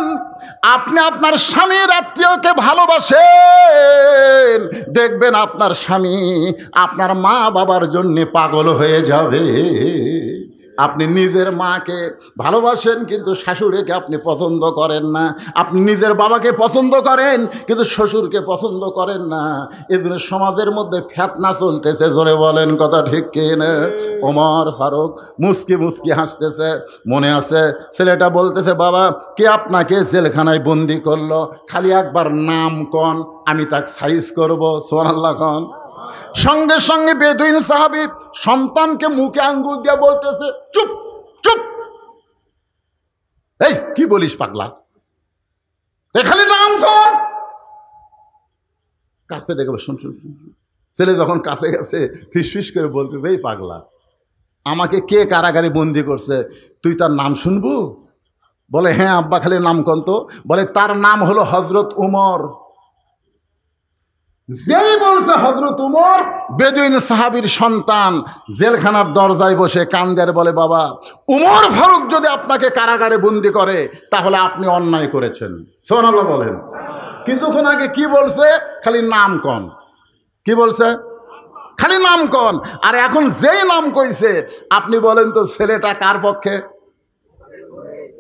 আপনি আপনার স্বামীর আত্মীয়কে ভালোবাসেন, দেখবেন আপনার স্বামী আপনার মা বাবার জন্য পাগল হয়ে যাবে। আপনি নিজের মাকে ভালোবাসেন কিন্তু শাশুড়িকে আপনি পছন্দ করেন না, আপনি নিজের বাবাকে পছন্দ করেন কিন্তু শ্বশুরকে পছন্দ করেন না। এই জন্য সমাজের মধ্যে ফেতনা চলতেছে। জোরে বলেন কথা ঠিক কি না? ওমর ফারুক মুস্কি মুস্কি হাসতেছে। মনে আছে ছেলেটা বলতেছে, বাবা কে আপনাকে জেলখানায় বন্দি করলো? খালি একবার নাম কন, আমি তাকে সাইজ করবো। সুবহানাল্লাহ খান। সঙ্গে সঙ্গে বেদুইন সাহাবী সন্তানকে মুখে আঙ্গুল দিয়ে বলতেছে, চুপ চুপ, এই কি বলিস পাগলা, খালি নাম কর। কাছে ডেকে শুন শুন। ছেলে যখন কাছে গেছে ফিসফিস করে বলতেছে, এই পাগলা, আমাকে কে কারাগারে বন্দি করছে, তুই তার নাম শুনবো? বলে হ্যাঁ আব্বা, খালি নাম কন তো। বলে তার নাম হলো হযরত উমর। যেই বলছে হযরত উমর, বেদুইন সাহাবীর সন্তান জেলখানার দরজায় বসে কান্দের, বলে বাবা উমর ফারুক যদি আপনাকে কারাগারে বন্দি করে তাহলে আপনি অন্যায় করেছেন। সুবহানাল্লাহ বলেন। কিছুক্ষণ আগে কি বলছে? খালি নাম কন। কি বলছে? খালি নাম কন। আর এখন যেই নাম কইছে, আপনি বলেন তো ছেলেটা কার পক্ষে?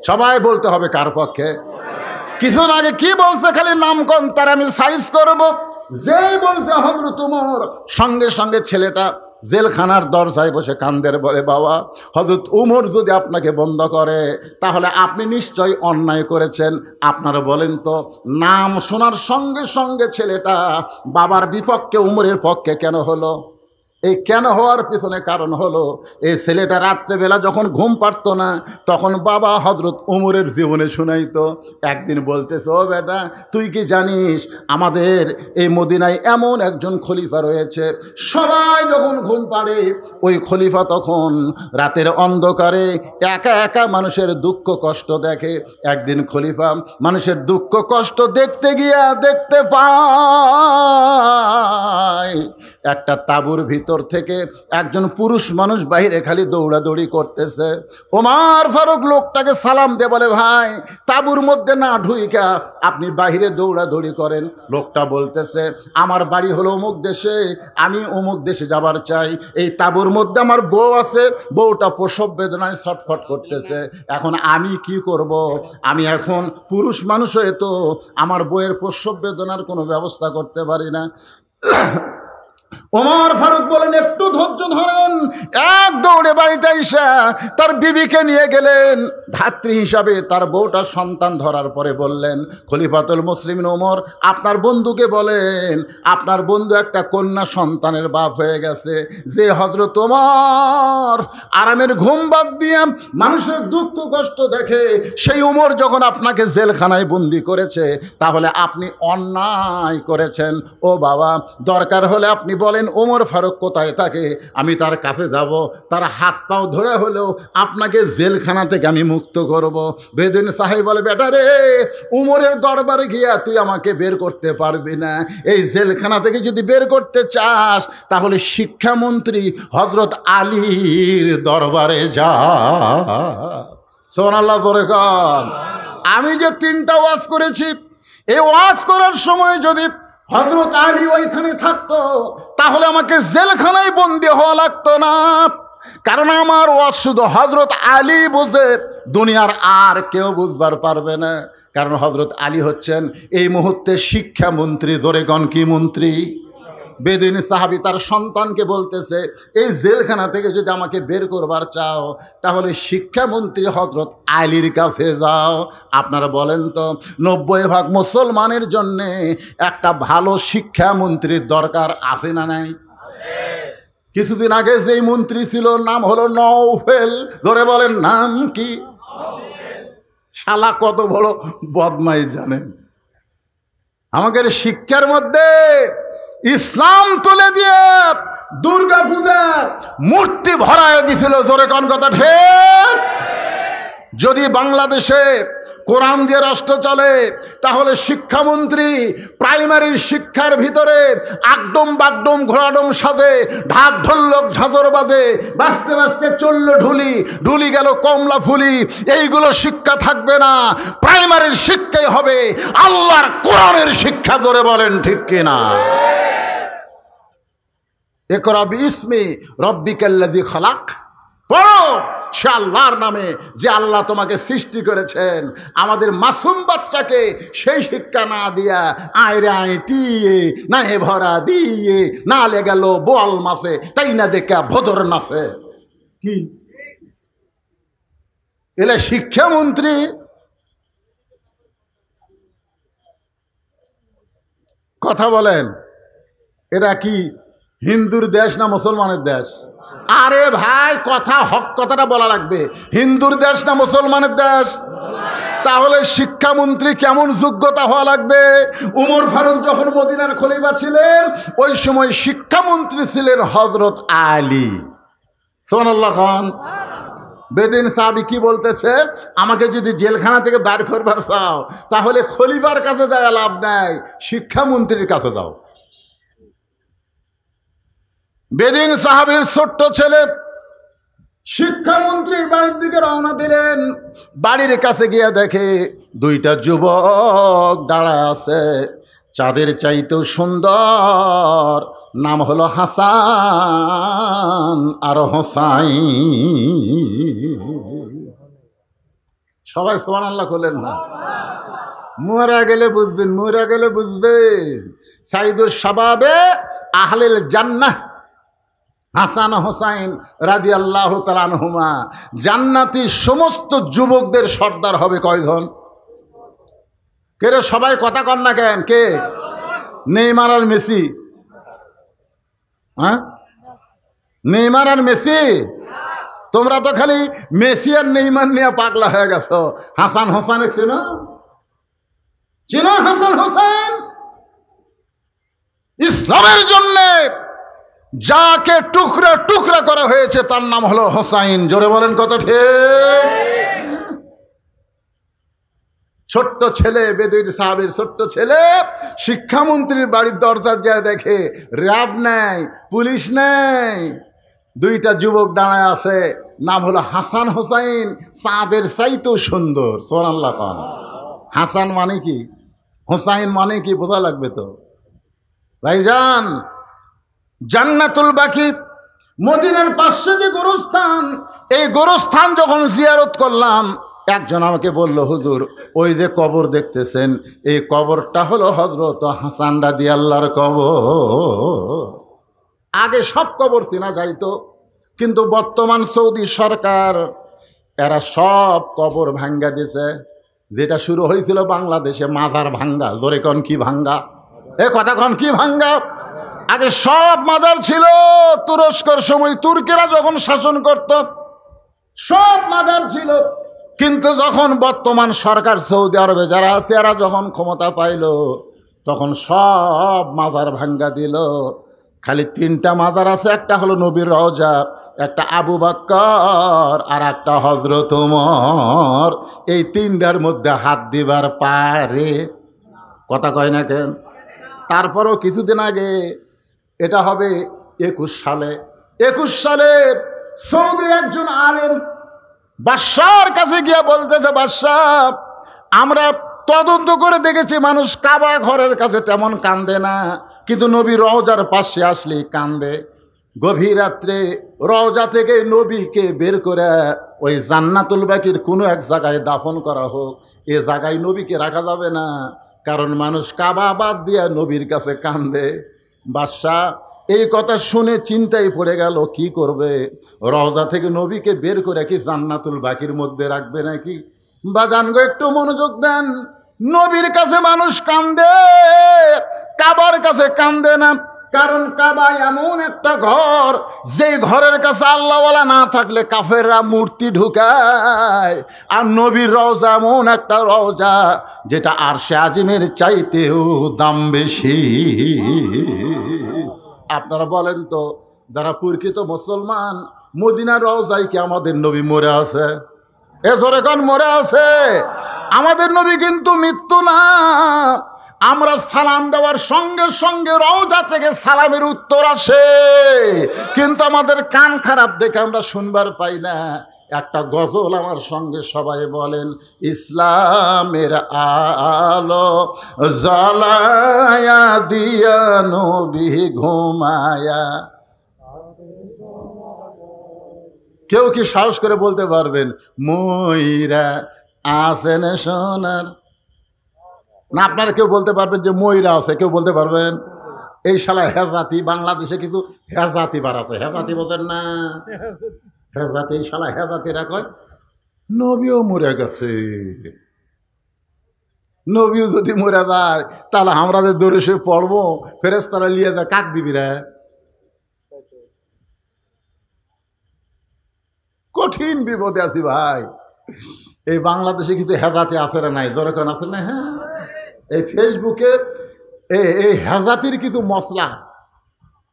সবাই বলতে হবে কার পক্ষে। কিছুক্ষণ আগে কি বলছে? খালি নাম কন, তার আমি সাইজ করব। যেই বলছে হযরত উমর, সঙ্গে সঙ্গে ছেলেটা জেলখানার দরজায় বসে কান্দের, বলে বাবা হযরত উমর যদি আপনাকে বন্ধ করে তাহলে আপনি নিশ্চয়ই অন্যায় করেছেন। আপনারা বলেন তো, নাম শোনার সঙ্গে সঙ্গে ছেলেটা বাবার বিপক্ষে উমরের পক্ষে কেন হলো? এই কেন হওয়ার পিছনে কারণ হলো, এই ছেলেটা রাত্রেবেলা যখন ঘুম পারত না তখন বাবা হযরত উমরের জীবনে শুনাইতো। একদিন বলতেছে, ও বেটা তুই কি জানিস আমাদের এই মদিনায় এমন একজন খলিফা রয়েছে, সবাই যখন ঘুম পাড়ে ওই খলিফা তখন রাতের অন্ধকারে একা একা মানুষের দুঃখ কষ্ট দেখে। একদিন খলিফা মানুষের দুঃখ কষ্ট দেখতে গিয়া দেখতে পায় একটা তাঁবুর ভিতর থেকে একজন পুরুষ মানুষ বাইরে খালি দৌড়াদৌড়ি করতেছে। ওমর ফারুক লোকটাকে সালাম দিয়ে বলে, ভাই তাঁবুর মধ্যে না ঢুইকা আপনি বাইরে দৌড়াদৌড়ি করেন। লোকটা বলতেছে, আমার বাড়ি হলো অমুক দেশে, আমি অমুক দেশে যাবার চাই। এই তাঁবুর মধ্যে আমার বউ আছে, বউটা প্রসব বেদনায় ছটফট করতেছে। এখন আমি কি করব? আমি এখন পুরুষ মানুষ হয়ে তো আমার বউয়ের প্রসব বেদনার কোনো ব্যবস্থা করতে পারি না। ওমর ফারুক বলেন, একটু ধৈর্য ধরেন। এক দৌড়ে বাড়িতে এসে তার বিবিকে নিয়ে গেলেন ধাত্রী হিসাবে। তার বউটা সন্তান ধরার পরে বললেন, খলিফাতুল মুসলিমিন ওমর আপনার বন্ধুকে বলেন, আপনার বন্ধু একটা কন্যা সন্তানের বাপ হয়ে গেছে। যে হযরত ওমর আরামের ঘুম বাদ দিয়ে মানুষের দুঃখ কষ্ট দেখে, সেই ওমর যখন আপনাকে জেলখানায় বন্দি করেছে তাহলে আপনি অন্যায় করেছেন। ও বাবা, দরকার হলে আপনি বলেন ওমর ফারুক কোথায় থাকে, আমি তার কাছে যাব, তার হাত পাও ধরে হলেও আপনাকে জেলখানা থেকে আমি মুক্ত করব। বেদুইন সাহেব বলে, বেটা রে, উমরের দরবারে গিয়া তুই আমাকে বের করতে পারবি না। এই জেলখানা থেকে যদি বের করতে চাস তাহলে শিক্ষামন্ত্রী হযরত আলীর দরবারে যা। সুবহানাল্লাহ জোরে কর। আমি যে 3টা ওয়াজ করেছি, এই ওয়াজ করার সময় যদি হযরত আলী ওইখানে থাকতো তাহলে আমাকে জেলখানায় বন্দি হওয়া লাগতো না। কারণ আমার ওয়াজ শুধু হযরত আলী বুঝে, দুনিয়ার আর কেউ বুঝবার পারবে না। কারণ হযরত আলী হচ্ছেন এই মুহূর্তে শিক্ষামন্ত্রী। জোরে গণ কি মন্ত্রী? বেদুইন সাহাবী তার সন্তানকে বলতেছে, এই জেলখানা থেকে যদি আমাকে বের করবার চাও তাহলে শিক্ষামন্ত্রী হযরত আলীর কাছে যাও। আপনারা বলেন তো, 90% মুসলমানের জন্যে একটা ভালো শিক্ষামন্ত্রীর দরকার আছে না নাই? কিছুদিন আগে যেই মন্ত্রী ছিল নাম হলো নওফেল। ধরে বলেন নাম কি? শালা কত বড় বদমাইশ জানেন? আমাদের শিক্ষার মধ্যে ইসলাম তুলে দিয়ে দুর্গা পূজা মূর্তি ভরায় দিছিল। জোরে কোন কথা ঠিক? যদি বাংলাদেশে কোরআন দিয়ে রাষ্ট্র চলে তাহলে শিক্ষামন্ত্রী প্রাইমারির শিক্ষার ভিতরে আগডম বাগডম ঘোড়াডম সাজে, ঢাক ঢোলক ঝাঁঝর বাজে, বাঁচতে বাঁচতে চলল ঢুলি, ঢুলি গেল কমলা ফুলি, এইগুলো শিক্ষা থাকবে না। প্রাইমারির শিক্ষাই হবে আল্লাহর কোরআনের শিক্ষা। জোরে বলেন ঠিক কিনা? ইকরা বিইসমি রাব্বিকাল্লাযী খালাক, পড়ো সে আল্লাহর নামে যে আল্লাহ তোমাকে সৃষ্টি করেছেন। আমাদের মাসুম বাচ্চাকে সেই শিক্ষা না দিয়া আয়রে আইটিয়ে না হে ভরা দিয়ে না লে গেল বোয়াল মাসে তাই না দেখা ভদর নাচে। কি এলে শিক্ষামন্ত্রী? কথা বলেন, এটা কি হিন্দুর দেশ না মুসলমানের দেশ? আরে ভাই, কথা হক কথাটা বলা লাগবে। হিন্দুর দেশ না মুসলমানের দেশ? তাহলে শিক্ষামন্ত্রী কেমন যোগ্যতা হওয়া লাগবে? উমর ফারুক যখন মদিনার খলিফা ছিলেন ওই সময় শিক্ষামন্ত্রী ছিলেন হযরত আলী। সুবহানাল্লাহ খান। বেদিন সাহাবী কি বলতেছে? আমাকে যদি জেলখানা থেকে বের করবার চাও তাহলে খলিফার কাছে যায় লাভ নাই, শিক্ষামন্ত্রীর কাছে যাও। বেদিন সাহাবীর ছোট্ট ছেলে শিক্ষামন্ত্রীর বাড়ির দিকে রওনা দিলেন। বাড়ির কাছে গিয়ে দেখে দুইটা যুবক দাঁড়ায় আছে, চাঁদের চাইতেও সুন্দর, নাম হলো হাসান আর হোসাইন। সবাই সুবহানাল্লাহ বলেন না? মরা গেলে বুঝবেন, মরা গেলে বুঝবেন। সাইদুস শাবাবে আহলিল জান্নাহ হাসান হোসাইন রাদিয়াল্লাহু তাআলা আনহুমা জান্নাতি সমস্ত যুবকদের সর্দার হবে। কয়জন? কে রে? সবাই কথা কন না কেন? কে? নেইমার আর মেসি? হ্যাঁ, নেইমার আর মেসি? তোমরা তো খালি মেসি আর নেইমার নিয়ে পাগলা হয়ে গেছো। হাসান হোসেন চেনো? চেনো হাসান হোসেন? ইসলামের জন্যে যাকে টুকরা টুকরা করা হয়েছে তার নাম হলো হোসাইন। জোরে বলেন কত ঠিক? ছোট্ট ছেলে, বেদুইন সাহাবের ছোট্ট ছেলে শিক্ষামন্ত্রীর বাড়ির দরজার যায় দেখে র্যাব নেই, পুলিশ নেই, দুইটা যুবক দাঁড়ায় আছে, নাম হলো হাসান হোসাইন, চাঁদের চাইতেও সুন্দর। সুবহানাল্লাহ খান। হাসান মানে কি, হোসাইন মানে কি বোঝা লাগবে তো ভাইজান। জান্নাতুল বাকি মদিনার পাশে যে গোরস্থান, এই গোরস্থান যখন জিয়ারত করলাম একজন আমাকে বলল, হুজুর ওই যে কবর দেখতেছেন এই কবরটা হলো হযরত হাসান রাদিয়াল্লাহর কবর। আগে সব কবর চেনা যাইতো, কিন্তু বর্তমান সৌদি সরকার এরা সব কবর ভাঙ্গা দিয়েছে। যেটা শুরু হয়েছিল বাংলাদেশে মাজার ভাঙ্গা। জোরে কন কি ভাঙ্গা? এ কথা কন কি ভাঙ্গা? আগে সব মাজার ছিল। তুরস্কর সময় তুর্কিরা যখন শাসন করত সব মাজার ছিল, কিন্তু যখন বর্তমান সরকার সৌদি আরবে যারা আছে এরা যখন ক্ষমতা পাইল তখন সব মাজার ভাঙ্গা দিল। খালি তিনটা মাজার আছে, একটা হলো নবীর রওজা, একটা আবু বকর আর একটা হযরত ওমর। এই তিনটার মধ্যে হাত দিবার পারে? কথা কয় না কেন? তারপরও কিছুদিন আগে, এটা হবে 21 সালে সৌদির একজন আলেম বাদশার কাছে গিয়ে বলতেছে, বাদশাহ আমরা তদন্ত করে দেখেছি মানুষ কাবা ঘরের কাছে তেমন কান্দে না, কিন্তু নবী রওজার পাশে আসলেই কান্দে। গভীর রাত্রে রওজা থেকে নবীকে বের করে ওই জান্নাতুল বাকির কোনো এক জায়গায় দাফন করা হোক। এ জায়গায় নবীকে রাখা যাবে না, কারণ মানুষ কাবা বাদ দিয়া নবীর কাছে কান্দে। বাদশাহ এই কথা শুনে চিন্তায় পড়ে গেল, কি করবে? রওজা থেকে নবীকে বের করে কি জান্নাতুল বাকির মধ্যে রাখবে নাকি? বাজান গো একটু মনোযোগ দেন। নবীর কাছে মানুষ কান্দে, কাবার কাছে কান্দে না। কারণ কাবা এমন একটা ঘর, যে ঘরের কাছে আল্লাহওয়ালা না থাকলে কাফেররা মূর্তি ঢুকায়। আর নবীর রওজা এমন একটা রওজা যেটা আরশে আজিমের চাইতেও দাম বেশি। আপনারা বলেন তো, যারা প্রকৃত মুসলমান, মদিনার রওজায় কি আমাদের নবী মরে আছে? এজরে কোন মরে আছে? আমাদের নবী কিন্তু মৃত্যু না। আমরা সালাম দেওয়ার সঙ্গে সঙ্গে রওজা থেকে সালামের উত্তর আসে, কিন্তু আমাদের কান খারাপ দেখে আমরা শুনবার পাই না। একটা গজল আমার সঙ্গে সবাই বলেন, ইসলামের আলো জ্বালায়া দিয়া নবী ঘুমায়া। কেউ কি সাহস করে বলতে পারবেন ময়রা আছেন সোনার? না, আপনারা কেউ বলতে পারবেন যে ময়রা আছে? কেউ বলতে পারবেন? এই শালা হেজাতি, বাংলাদেশে কিছু হেজাতি বার আছে, হেজাতি বোঝেন না? হেজাতি, এই শালা হেজাতিরা কয় নবীও মরে গেছে। নবীও যদি মরে যায় তাহলে আমরা যে দৌড়ে সে পড়বো, ফেরেশতারা লিয়ে যায়, কাক দিবি রে? কঠিন বিপদে আছি ভাই। এই বাংলাদেশে কিছু হেজাতি আছে না? নাই দরকার আছে না? হ্যাঁ, এই ফেসবুকে এই হেজাতির কিছু মশলা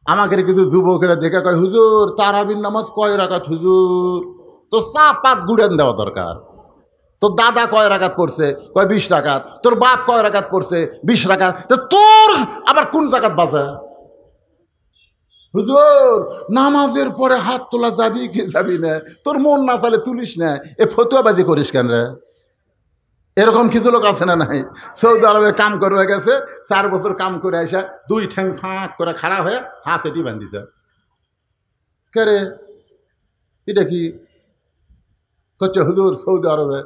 আমাকে কিছু যুবকেরা দেখে কয়, হুজুর তারাবির নামাজ কয় রাকাত হুজুর? তো চা পাত গুড়েন দেওয়া দরকার। তোর দাদা কয় রাকাত পড়ছে? কয় 20 রাকাত। তোর বাপ কয় রাকাত পড়ছে? 20 রাকাত। তো তোর আবার কোন জাকাত বাজে? হুজুর নামাজের পরে হাত তোলা যাবি কি যাবি না? তোর মন না চালে তুলিস না, এ ফতুয়াবাজি করিস কেন রে? এরকম কিছু লোক আছে না নাই? সৌদি আরবে কাম করে গেছে, 4 বছর কাম করে আসা 2 ঠ্যাং ফাঁক করে খাড়া হয়ে হাতে টি বান্ধিছে। কে রে এটা কি করছে? হুজুর সৌদি আরবে।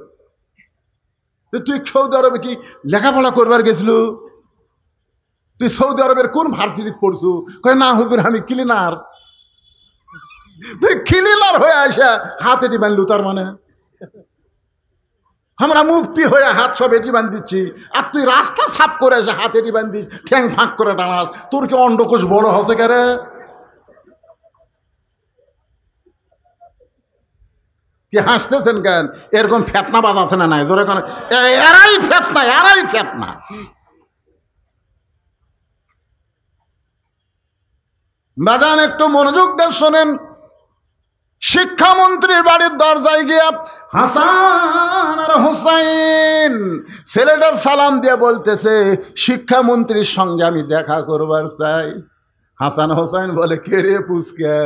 তুই সৌদি আরবে কি লেখাপড়া করবার গেছিল? তুই সৌদি আরবের কোন ভার্সিটিতে পড়ছু? কয় না হুজুর আমি ক্লিনার। তুই ক্লিনার হয়ে আসা হাত এটি বাঁধলু, তার মানে আমরা মুফতি হয়ে হাত সব এটি বান্ধিচ্ছি, আর তুই রাস্তা সাফ করে আসে হাত এটি বান্ধিস, ঠ্যাং ফাঁক করে টানাস। তোর কি অন্ডকোষ বড় হচ্ছে কেরে? কি হাসতেছেন কেন? এরকম ফেতনাবাজ আছে না নাই? জোরে করে এরাই ফেতনা, এরাই ফেতনা। বাজান একটু মনোযোগ দিয়ে শোনেন। শিক্ষামন্ত্রীর বাড়ির দরজায় গিয়া হাসান আর হুসাইন ছেলেটা সালাম দিয়ে বলতেছে, শিক্ষামন্ত্রীর সঙ্গে আমি দেখা করবার চাই। হাসান হোসাইন বলে, কে রে পুচকে,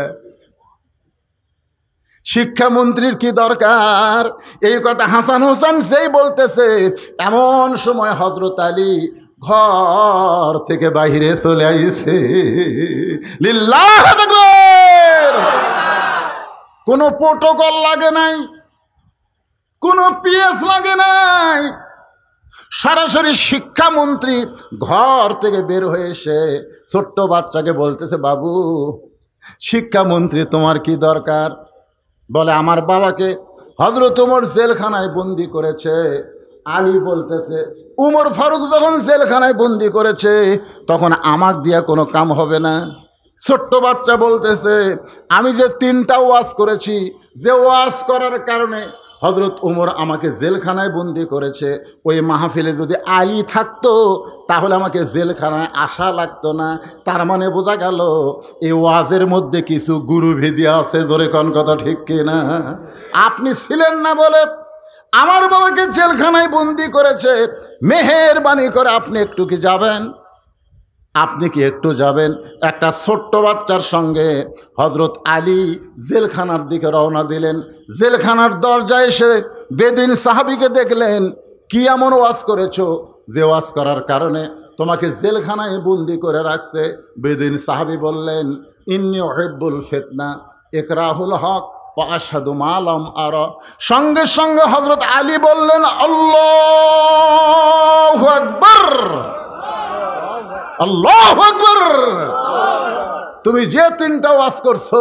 শিক্ষামন্ত্রীর কি দরকার? এই কথা হাসান হোসেন সেই বলতেছে, এমন সময় হযরত আলী ঘর থেকে বাইরে চলে আইছে। লিল্লাহু আকবার। কোনো প্রোটোকল লাগে নাই, কোনো পিএস লাগে নাই, সরাসরি শিক্ষামন্ত্রী ঘর থেকে বের হয়ে এসে ছোট্ট বাচ্চাকে বলতেছে, বাবু শিক্ষামন্ত্রী তোমার কি দরকার? বলে, আমার বাবাকে হযরত ওমর জেলখানায় বন্দি করেছে। আলী বলতেছে, উমর ফারুক যখন জেলখানায় বন্দি করেছে তখন আমাক দিয়া কোনো কাম হবে না। ছোট্ট বাচ্চা বলতেছে, আমি যে 3টা ওয়াজ করেছি, যে ওয়াজ করার কারণে হযরত ওমর আমাকে জেলখানায় বন্দি করেছে, ওই মাহফিলে যদি আলী থাকতো তাহলে আমাকে জেলখানায় আসা লাগতো না। তার মানে বোঝা গেল এই ওয়াজের মধ্যে কিছু গুরুভেদি আছে। জোরে কোন কথা ঠিক কিনা? আপনি ছিলেন না বলে আমার বাবাকে জেলখানায় বন্দি করেছে, মেহেরবানি করে আপনি একটু কি যাবেন? আপনি কি একটু যাবেন? একটা ছোট্ট বাচ্চার সঙ্গে হযরত আলী জেলখানার দিকে রওনা দিলেন। জেলখানার দরজায় এসে বেদিন সাহাবীকে দেখলেন, কি এমন ওয়াজ করেছো যে ওয়াজ করার কারণে তোমাকে জেলখানায় বন্দি করে রাখছে? বেদিন সাহাবী বললেন, ইন্নী উহিব্বুল ফিতনা ইকরাহুল হক ওয়া আশহাদু মা লাম আরা। সঙ্গে সঙ্গে হযরত আলী বললেন, আল্লাহু আকবার, আল্লাহু আকবার। তুমি যে 3টা ওয়াজ করছো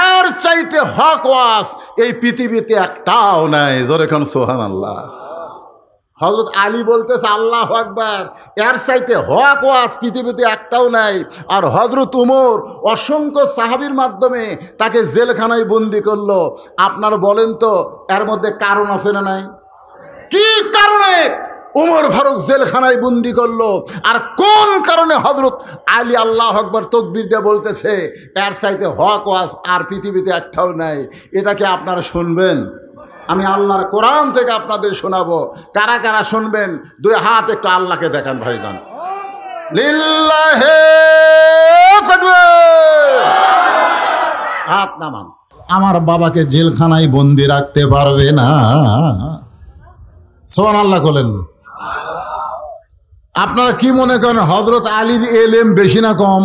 এর চাইতে হক ওয়াজ এই পৃথিবীতে একটাও নাই। জোরে কোন সুবহানাল্লাহ। হযরত আলী বলতেছে আল্লাহু আকবার, এর চাইতে হক ওয়াজ পৃথিবীতে একটাও নাই। আর হযরত উমর অসংখ্য সাহাবীর মাধ্যমে তাকে জেলখানায় বন্দি করলো। আপনারা বলেন তো এর মধ্যে কারণ আছে না নাই? কি কারণে উমর ফারুক জেলখানায় বন্দি করলো, আর কোন কারণে হযরত আলী আল্লাহু আকবার তাকবীর দিয়ে বলতেছে এর চাইতে হক ওয়াজ আর পৃথিবীতে একটাও নাই? এটাকে আপনারা শুনবেন? আমি আল্লাহর কোরআন থেকে আপনাদের শোনাবো। কারা কারা শুনবেন দুই হাত একটু আল্লাহকে দেখান ভাইজান। লিল্লাহি তাকবীর, হাত নামান। আমার বাবাকে জেলখানায় বন্দি রাখতে পারবে না। সুবহানাল্লাহ বলেন। আপনারা কি মনে করেন হযরত আলীর এলেম বেশি না কম?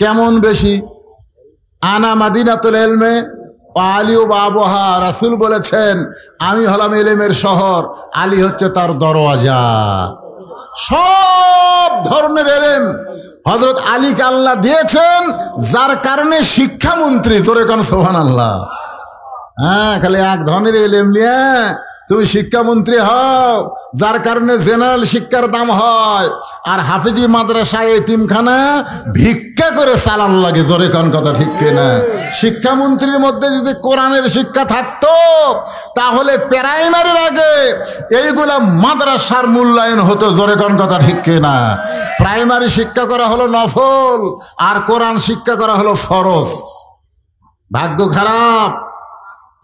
কেমন বেশি? আনা মাদিনাতুল ইলমে আলী ও বাবুহা, রাসূল বলেছেন আমি হলাম এলেমের শহর, আলী হচ্ছে তার দরওয়াজা। সব ধরনের এলেম হযরত আলীকে আল্লাহ দিয়েছেন, যার কারণে শিক্ষামন্ত্রী। জোরে কোন সুবহানাল্লাহ। হ্যাঁ, খালি এক ধরনের এলেম নিয়ে তুমি শিক্ষামন্ত্রী হও, যার কারণে জেনারেল শিক্ষার দাম হয়, আর হাফেজি মাদ্রাসায় এতিমখানা ভিক্ষা করে চালান লাগে। জোরে কোন কথা ঠিক কিনা? শিক্ষামন্ত্রীর মধ্যে যদি কোরআনের শিক্ষা থাকতো তাহলে প্রাইমারির আগে এইগুলা মাদ্রাসার মূল্যায়ন হতো। জোরে কোন কথা ঠিক কিনা? প্রাইমারি শিক্ষা করা হলো নফল, আর কোরআন শিক্ষা করা হলো ফরজ। ভাগ্য খারাপ,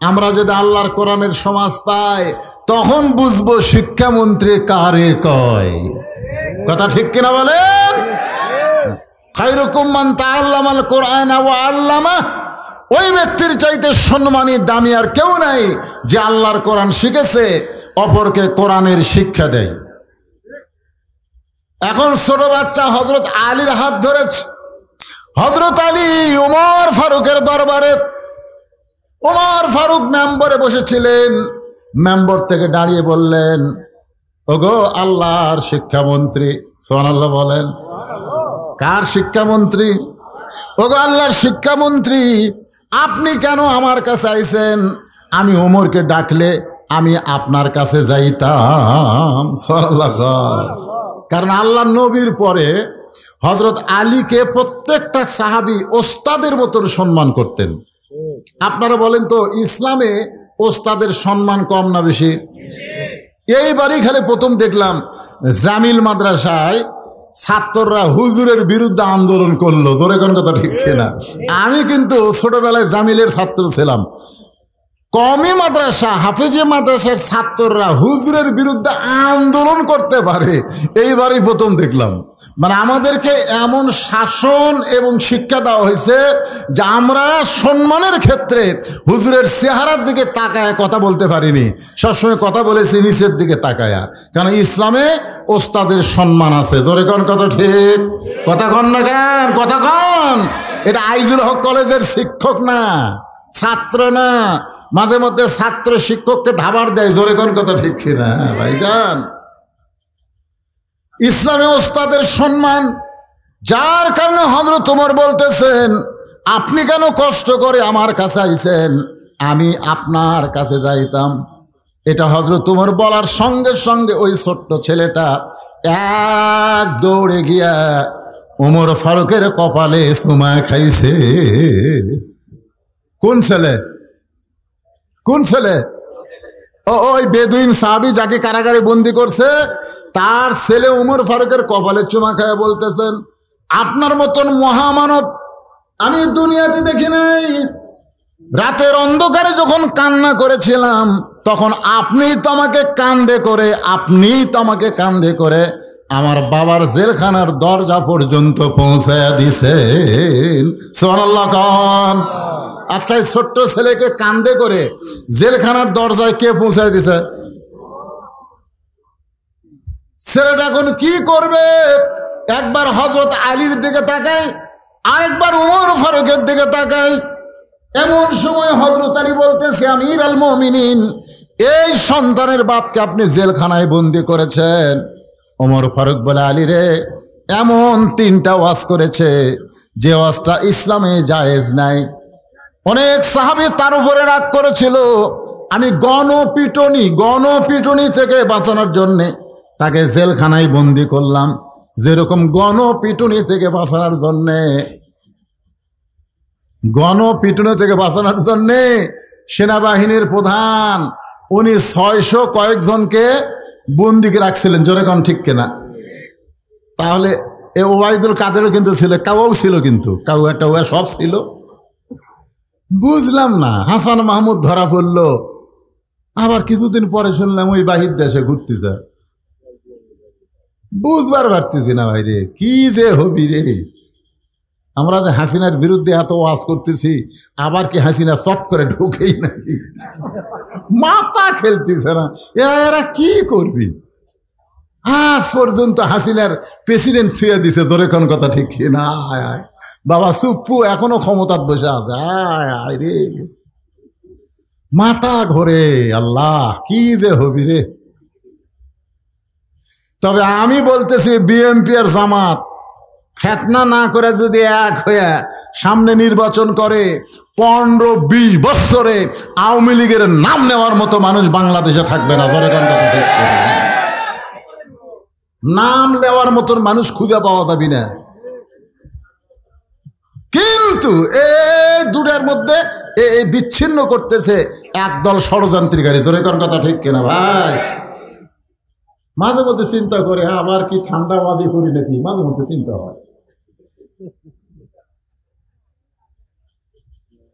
আমরা যদি আল্লাহর কোরআনের সমাজ পাই তখন বুঝবো শিক্ষামন্ত্রী কারে কয়। কথা ঠিক কিনা বলেন? খায়রুকুম মান তাআল্লামাল কোরআনা ওয়া আল্লামা, ওই ব্যক্তির চাইতে সম্মানী দামি আর কেউ নাই যে আল্লাহর কোরআন শিখেছে অপরকে কোরআনের শিক্ষা দেয়। এখন ছোট বাচ্চা হযরত আলীর হাত ধরেছে। হযরত আলী ওমর ফারুকের দরবারে, ওমর ফারুক মেম্বরে বসেছিলেন। মেম্বর থেকে দাঁড়িয়ে বললেন, ওগো আল্লাহর শিক্ষামন্ত্রী। সুবহানাল্লাহ বলেন। কার শিক্ষামন্ত্রী? ওগো আল্লাহর শিক্ষামন্ত্রী, আপনি কেন আমার কাছে আইছেন? আমি ওমরকে ডাকলে আমি আপনার কাছে যাইতাম। সুবহানাল্লাহ। কারণ আল্লাহ নবীর পরে হযরত আলীকে প্রত্যেকটা সাহাবী ওস্তাদের মতন সম্মান করতেন। আপনারা বলেন তো ইসলামে ওস্তাদের সম্মান কম না বেশি? এইবারই খালি প্রথম দেখলাম জামিল মাদ্রাসায় ছাত্ররা হুজুরের বিরুদ্ধে আন্দোলন করলো। ধরে কোন কথা ঠিক না? আমি কিন্তু ছোটবেলায় জামিলের ছাত্র ছিলাম। কওমি মাদ্রাসা, হাফেজি মাদ্রাসার ছাত্ররা হুজুরের বিরুদ্ধে আন্দোলন করতে পারে, এইবারই প্রথম দেখলাম। মানে আমাদেরকে এমন শাসন এবং শিক্ষা দেওয়া হয়েছে যে আমরা সম্মানের ক্ষেত্রে হুজুরের চেহারার দিকে তাকায় কথা বলতে পারিনি, সবসময় কথা বলেছি নিচের দিকে তাকায়া। কারণ ইসলামে ওস্তাদের সম্মান আছে। ধরে কোন কথা ঠিক? কথা কন না কেন? কথা কন। এটা আইজুল হক কলেজের শিক্ষক না, ছাত্র না। মাঝে মধ্যে ছাত্র শিক্ষককে ধাবার দেয়। জোরে কোন কথা ঠিক কিনা ভাইজান? ইসলামে ওস্তাদের সম্মান, যার কারণে হযরত ওমর বলতেছেন আপনি কেন কষ্ট করে আমার কাছে আইছেন, আমি আপনার কাছে যাইতাম। এটা হযরত ওমর বলার সঙ্গে সঙ্গে ওই ছোট্ট ছেলেটা এক দৌড়ে গিয়া ওমর ফারুকের কপালে চুমা খাইছে। কোন ছেলে? কোন ছেলে? ওই বেদুইন সাহাবী যাকে কারাগারে বন্দি করছে তার ছেলে ওমর ফারুকের কপালে চুমা খায় বলতেছেন আপনার মতন মহামানব আমি দুনিয়াতে দেখি নাই। রাতের অন্ধকারে যখন কান্না করেছিলাম তখন আপনিই তো আমাকে কান্দে করে আমার বাবার জেলখানার দরজা পর্যন্ত পৌঁছায়া দিছেন। সুবহানাল্লাহ খান। আচ্ছা, ছোট্ট ছেলেকে কান্দে করে জেলখানার দরজায় কে পৌঁছায় দিছে? ছেলেটা এখন কি করবে? একবার হযরত আলীর দিকে তাকায়, আরেকবার ওমর ফারুকের দিকে তাকায়। এমন সময় হযরত আলী বলতেছে আমির আল মুমিনিন, এই সন্তানের বাপকে আপনি জেলখানায় বন্দি করেছেন। ওমর ফারুক বলে আলী রে, এমন 3টা ওয়াজ করেছে যে ওয়াজটা ইসলামে জায়েজ নাই। অনেক সাহাবী তার উপরে রাগ করেছিল। আমি গণপিটুনি থেকে বাঁচানোর জন্যে তাকে জেলখানায় বন্দি করলাম, যেরকম গণপিটুনি থেকে বাঁচানোর জন্যে সেনাবাহিনীর প্রধান উনি 600 কয়েকজনকে বন্দিকে রাখছিলেন। জোরে কোন ঠিক কিনা? তাহলে এ ওবায়দুল কাদেরও কিন্তু ছিল, কাউও ছিল, কিন্তু কাউ একটা সব ছিল। বুঝলাম না, হাসান মাহমুদ ধরা পড়ল, আবার কিছুদিন পরে শুনলাম ওই বাহির দেশে ঘুরতেছে। বুঝবার পারতেছি না ভাই রে, কি যে হবি রে। আমরা যে হাসিনার বিরুদ্ধে এত ওয়াজ করতেছি, আবার কি হাসিনা চট করে ঢুকেই নাকি? মাথা খেলতেছে না, এরা কি করবি? আজ পর্যন্ত হাসিনার প্রেসিডেন্ট থুয়ে দিছে, ধরে কোন কথা ঠিক না? বাবা সুপ্পু এখনো ক্ষমতার বসে আছে। আয় রে, মাথা ঘোরে। আল্লাহ, কি যে হবি রে। তবে আমি বলতেছি, বিএনপি আর জামাত ফেতনা না করে যদি এক হয়ে সামনে নির্বাচন করে, 15-20 বছরে আওয়ামী লীগের নাম নেওয়ার মতো মানুষ বাংলাদেশে থাকবে না। ধরে কোন কথা ঠিক না? নাম নেওয়ার মতন মানুষ খুঁজে পাওয়া যাবে না। কিন্তু এই দুটার মধ্যে এই বিচ্ছিন্ন করতেছে একদল ষড়যন্ত্রীকারী। ধরে কোন কথা ঠিক কিনা ভাই? মাঝে মধ্যে চিন্তা করে, আবার কি ঠান্ডাবাদী করি নাকি, মাঝে মধ্যে চিন্তা হয়।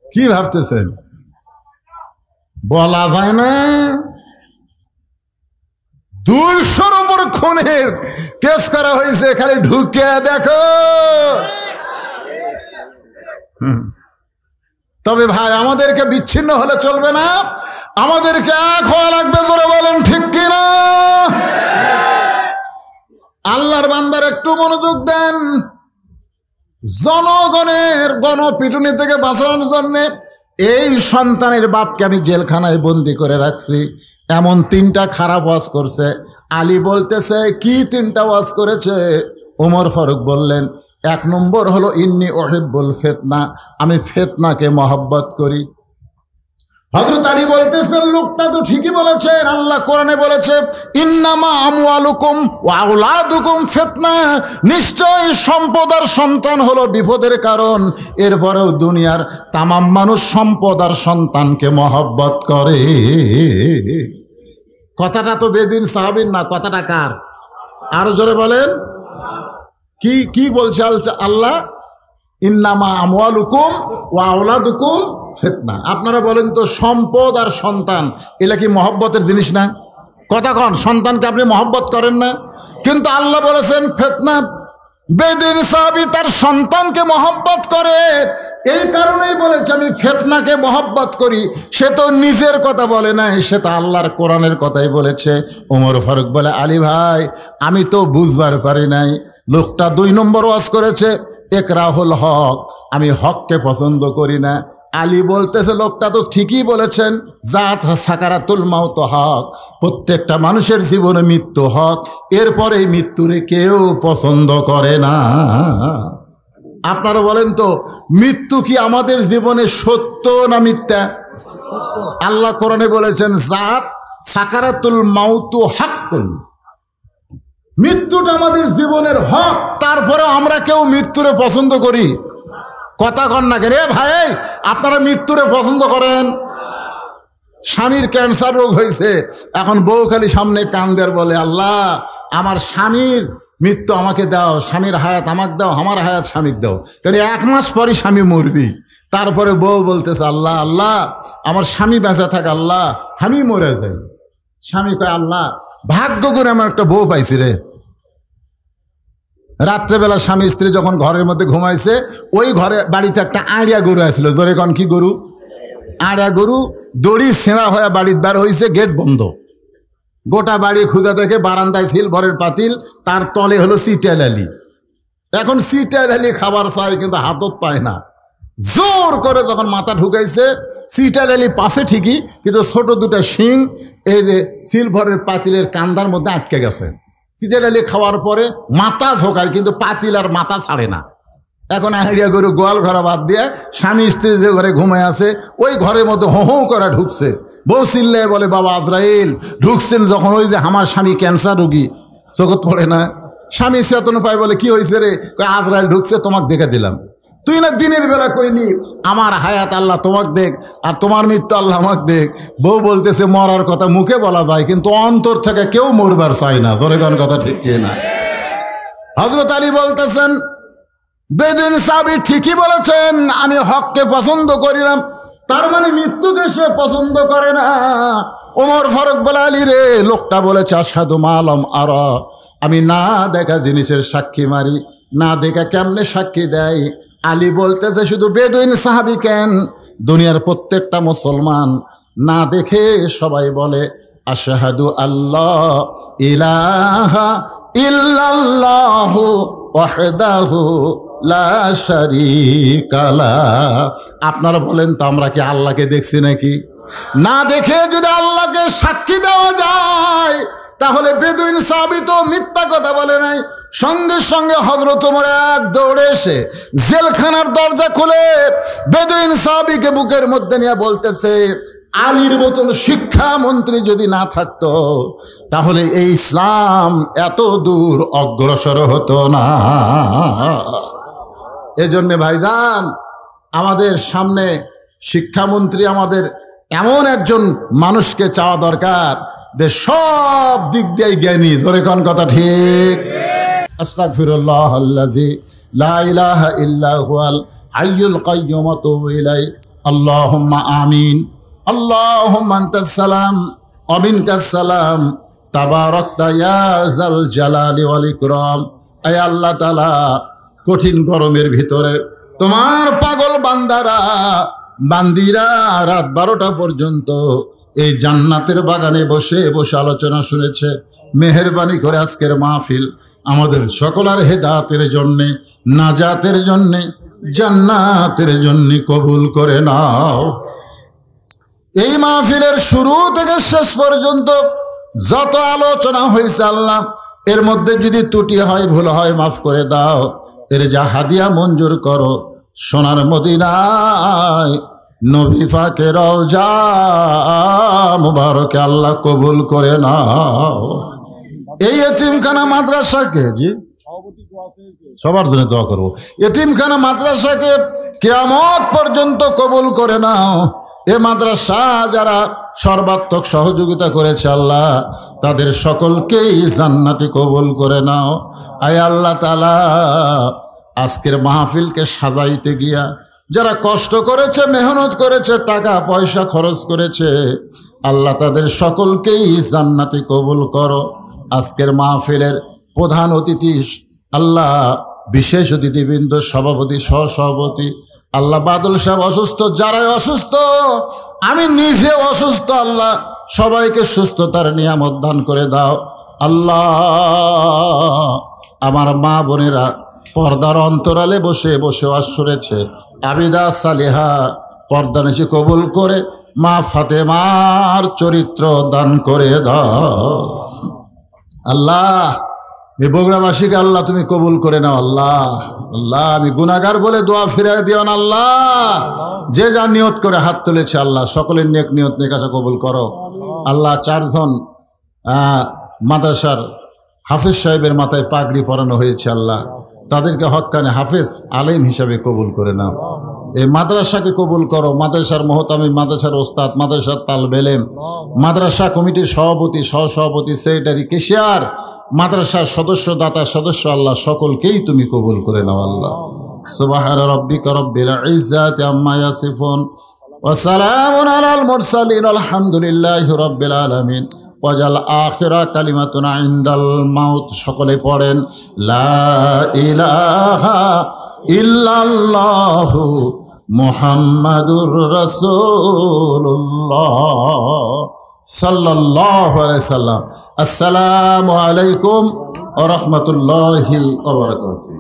কি ভাবতেছেন? বলা যায় না। 200-র উপর খুনের কেস করা হয়েছে, খালি ঢুকে দেখো। তবে ভাই, আমাদেরকে বিচ্ছিন্ন হলে চলবে না, আমাদেরকে এক হওয়া লাগবে। করে বলেন ঠিক কিনা? আল্লাহর বান্দার একটু মনোযোগ দেন। জনগণের গণপিটুনি থেকে বাঁচানোর জন্যে এই সন্তানের বাপকে আমি জেলখানায় বন্দি করে রাখছি। এমন 3টা খারাপ ওয়াজ করছে। আলী বলতেছে, কি 3টা ওয়াজ করেছে? ওমর ফারুক বললেন, 1 নম্বর হলো ইন্নী উহিব্বুল ফিতনা, আমি ফিতনাকে মহব্বত করি। হযরত আলী বলতেছেন, লোকটা তো ঠিকই বলেছেন, আল্লাহ কোরআনে বলেছে, ইন্নামা আমওয়ালুকুম ওয়া আওলাদুকুম ফিতনা, নিশ্চয় সম্পদ আর সন্তান হলো বিপদের কারণ। এরপরেও দুনিয়ার তামাম মানুষ সম্পদ আর সন্তানকে মহব্বত করে। কথাটা তো বেদিন সাহাবীর না, কথাটা কার? আরো জোরে বলেন। কি বলছে আল্লাহ? ইন্নামা আমওয়ালুকুম ওয়া আওলাদুকুম ফিতনা। আপনারা বলেন তো, সম্পদ আর সন্তান এলা কি মহব্বতের জিনিস না? কথা কন, সন্তানকে আপনি মহব্বত করেন না? কিন্তু আল্লাহ বলেছেন ফিতনা। বেদিন সাহাবী তার সন্তানকে মহব্বত করে, এই কারণেই বলেছে আমি ফিতনাকে মহব্বত করি। সে তো নিজের কথা বলে নাই, সে তো আল্লাহর কোরআনের কথাই বলেছে। ওমর ফারুক বলে, আলী ভাই, আমি তো বুঝবার পারি নাই। লোকটা 2 নম্বর ওয়াজ করেছে, একরাহুল হক, আমি হককে পছন্দ করি না। আলী বলতেছে, লোকটা তো ঠিকই বলেছেন, জাত সাকারাতুল মাউত হক, প্রত্যেকটা মানুষের জীবনে মৃত্যু হক, এরপরে মৃত্যুরে কেউ পছন্দ করে না। আপনারা বলেন তো, মৃত্যু কি আমাদের জীবনে সত্য না মিথ্যা? আল্লাহ কোরআনে বলেছেন, জাত সাকারাতুল মাউত হাক্কুন, মৃত্যুটা আমাদের জীবনের হক। তারপরে আমরা কেউ মৃত্যুরে পছন্দ করি? কথা কন না কেন? ভাই, আপনারা মৃত্যুরে পছন্দ করেন? স্বামীর ক্যান্সার রোগ হয়েছে, এখন বউ খালি সামনে কান্দের, বলে, আল্লাহ আমার স্বামীর মৃত্যু আমাকে দাও, স্বামীর হায়াত আমাকে দাও, আমার হায়াত স্বামীকে দাও। কারণ 1 মাস পরই স্বামী মরবি। তারপরে বউ বলতেছে, আল্লাহ আল্লাহ আমার স্বামী বেঁচে থাক, আল্লাহ আমি মরে যাই। স্বামী কয়, আল্লাহ ভাগ্য করে আমার একটা বউ পাইছি রে। রাত্রেবেলা স্বামী স্ত্রী যখন ঘরের মধ্যে ঘুমাইছে, ওই ঘরে বাড়িতে একটা আড়িয়া গরু আসছিল। জোরে কন, কি গরু? আড়িয়া গরু। দড়ি ছেঁড়া হয়ে বাড়ির বার হয়েছে, গেট বন্ধ। গোটা বাড়ি খুঁজে দেখে বারান্দায় সিলভারের পাতিল, তার তলে হলো চিটাল আলি। এখন চিটাল আলি খাবার চাই, কিন্তু হাতত পায় না। জোর করে যখন মাথা ঢুকাইছে, চিটাল আলি পাশে ঠিকই, কিন্তু ছোট 2টা শিং এই যে সিলভারের পাতিলের কান্দার মধ্যে আটকে গেছে। চিটাল আলি খাওয়ার পরে মাথা ঢোকায়, কিন্তু পাতিল আর মাথা ছাড়ে না। এখন আহেরিয়া গরু গোয়াল ঘরা বাদ দিয়ে স্বামী স্ত্রী যে ঘরে ঘুমায় আছে ওই ঘরের মধ্যে হো হো করে ঢুকছে। বউ চিল্লে বলে বাবা আজরাইল ঢুকছেন যখন, ওই যে আমার স্বামী ক্যান্সার রোগী, চোখত পড়ে না। স্বামী চেতন পায়, বলে কি হয়েছে রে? আজরাইল ঢুকছে, তোমাকে দেখে দিলাম। তুই না দিনের বেলা কইনি আমার হায়াত আল্লাহ তোমাকে দেখ আর তোমার মৃত্যু আল্লাহ আমাকে দেখ। বউ বলতেছে মরার কথা মুখে বলা যায়, কিন্তু অন্তর থেকে কেউ মরবার চায় না। ধরে কোন কথা ঠিক কি না? হযরত আলী বলতেছেন বেদুইন সাহাবী ঠিকই বলেছেন, আমি হককে পছন্দ করিলাম, তার মানে মৃত্যুকে সে পছন্দ করে না। ওমর ফারুক বলে আলী রে, লোকটা বলেছে আশহাদু মা লাম আরা, আমি না দেখা জিনিসের সাক্ষী মারি। না দেখা কেমনে সাক্ষী দেয়? আলী বলতেছে শুধু বেদুইন সাহাবী কেন, দুনিয়ার প্রত্যেকটা মুসলমান না দেখে সবাই বলে আশহাদু আল্লাহ ইলাহা ইল্লাল্লাহু ওয়াহদাহু লা শারীকা লাহ। আপনারা বলেন তো আমরা কি আল্লাহকে দেখছি নাকি? না দেখে যদি আল্লাহকে সাক্ষী দেওয়া যায় তাহলে বেদুইন সাহাবী তো মিথ্যা কথা বলে নাই। সঙ্গে সঙ্গে হযরত ওমর এক দৌড়ে এসে জেলখানার দরজা খুলে বেদুইন সাহাবীকে বুকের মধ্যে নিয়ে বলতেছে আলীর মতন শিক্ষামন্ত্রী যদি না থাকতো তাহলে এই ইসলাম এত দূর অগ্রসর হতো না। এজন্য ভাইজান আমাদের সামনে শিক্ষামন্ত্রী, আমাদের এমন একজন মানুষকে চাওয়া দরকার যে সব দিক দিয়ে জ্ঞানী। ধরে কোন কথা ঠিক? আস্তাগফিরুল্লাহ আল্লাযী লা ইলাহা ইল্লা হুয়াল হাইয়ুল কাইয়্যুম ওয়া আতুবু ইলাইহি। আল্লাহুম্মা আমিন। আল্লাহুম্মা আনতাস সালাম ওয়া মিনকাস সালাম তাবারাকতা ইয়া যাল জালালি ওয়াল ইকরাম। আয় আল্লাহ তাআলা, কঠিন গরমের ভিতরে তোমার পাগল বান্দিরা রাত 12টা পর্যন্ত এই জান্নাতের বাগানে বসে বসে আলোচনা শুনেছে। মেহেরবানি করে আজকের মাহফিল আমাদের সকলের হেদায়েতের জন্যে, নাজাতের জন্যে, জান্নাতের জন্যে কবুল করে নাও। এই মাহফিলের শুরু থেকে শেষ পর্যন্ত যত আলোচনা হয়েছে আল্লাহ, এর মধ্যে যদি ত্রুটি হয়, ভুল হয়, মাফ করে দাও। এর যা হাদিয়া মঞ্জুর করো সোনার মদিনায় নবী পাকের রওজা মুবারকে আল্লাহ কবুল করে নাও। এই এতিমখানা মাদ্রাসাকে সবার জন্য দোয়া করবো। এতিমখানা মাদ্রাসাকে কিয়ামত পর্যন্ত কবুল করে নাও। এ মাদ্রাসা যারা সর্বাত্মক সহযোগিতা করেছে আল্লাহ, তাদের সকলকেই জান্নাতি কবুল করে নাও। আয় আল্লাহ তাআলা, আজকের মাহফিলকে সাজাইতে গিয়া যারা কষ্ট করেছে, মেহনত করেছে, টাকা পয়সা খরচ করেছে, আল্লাহ তাদের সকলকেই জান্নাতি কবুল করো। আজকের মাহফিলের প্রধান অতিথি আল্লাহ, বিশেষ অতিথিবৃন্দ, সভাপতি, সহসভাপতি, আল্লাহ বাদল সাহেব অসুস্থ, যারাই অসুস্থ, আমি নিজে অসুস্থ, আল্লাহ সবাইকে সুস্থতার নিয়ামত দান করে দাও। আল্লাহ আমার মা বোনেরা পর্দার অন্তরালে বসে বসে ওয়াজ শুনেছে, আবিদা সালিহা পর্দা নিশি কবুল করে মা ফাতেমার চরিত্র দান করে দাও। আল্লাহ এই বগুড়াবাসীকে আল্লাহ তুমি কবুল করে নাও। আল্লাহ আল্লাহ আমি গুনাহগার বলে দোয়া ফিরাই দিও না। আল্লাহ যে যা নিয়ত করে হাত তুলেছে আল্লাহ সকলের নেক নিয়ত নেকাশা কবুল করো। আল্লাহ 4 জন মাদ্রাসার হাফেজ সাহেবের মাথায় পাগড়ি পরানো হয়েছে, আল্লাহ তাদেরকে হক্কানে হাফেজ আলেম হিসাবে কবুল করে নাও। এই মাদ্রাসাকে কবুল করো। মাদ্রাসার মহতামিম, মাদ্রাসার ওস্তাদ, মাদ্রাসার তালবে ইলম, মাদ্রাসা কমিটির সভাপতি, সহসভাপতি, সেক্রেটারি, কেশিয়ার, মাদ্রাসার সদস্য, দাতা সদস্য, আল্লাহ সকলকেই তুমি কবুল করে নাও। আল্লাহ সুবহান রাব্বিকা রাব্বিল ইজ্জাতি আম্মা ইয়াসিফুন ওয়া সালামুন আলাল মুরসালিন আলহামদুলিল্লাহি রাব্বিল আলামিন। ওয়াজাল আখিরা কালিমাতুনা ইনদাল মাউত। সকলে পড়েন লা ইলাহা ইল্লাল্লাহু মুহাম্মাদুর রাসূলুল্লাহ সাল্লাল্লাহু আলাইহি সাল্লাম। আসসালামু আলাইকুম ওয়া রাহমাতুল্লাহি ওয়া বারাকাতুহু।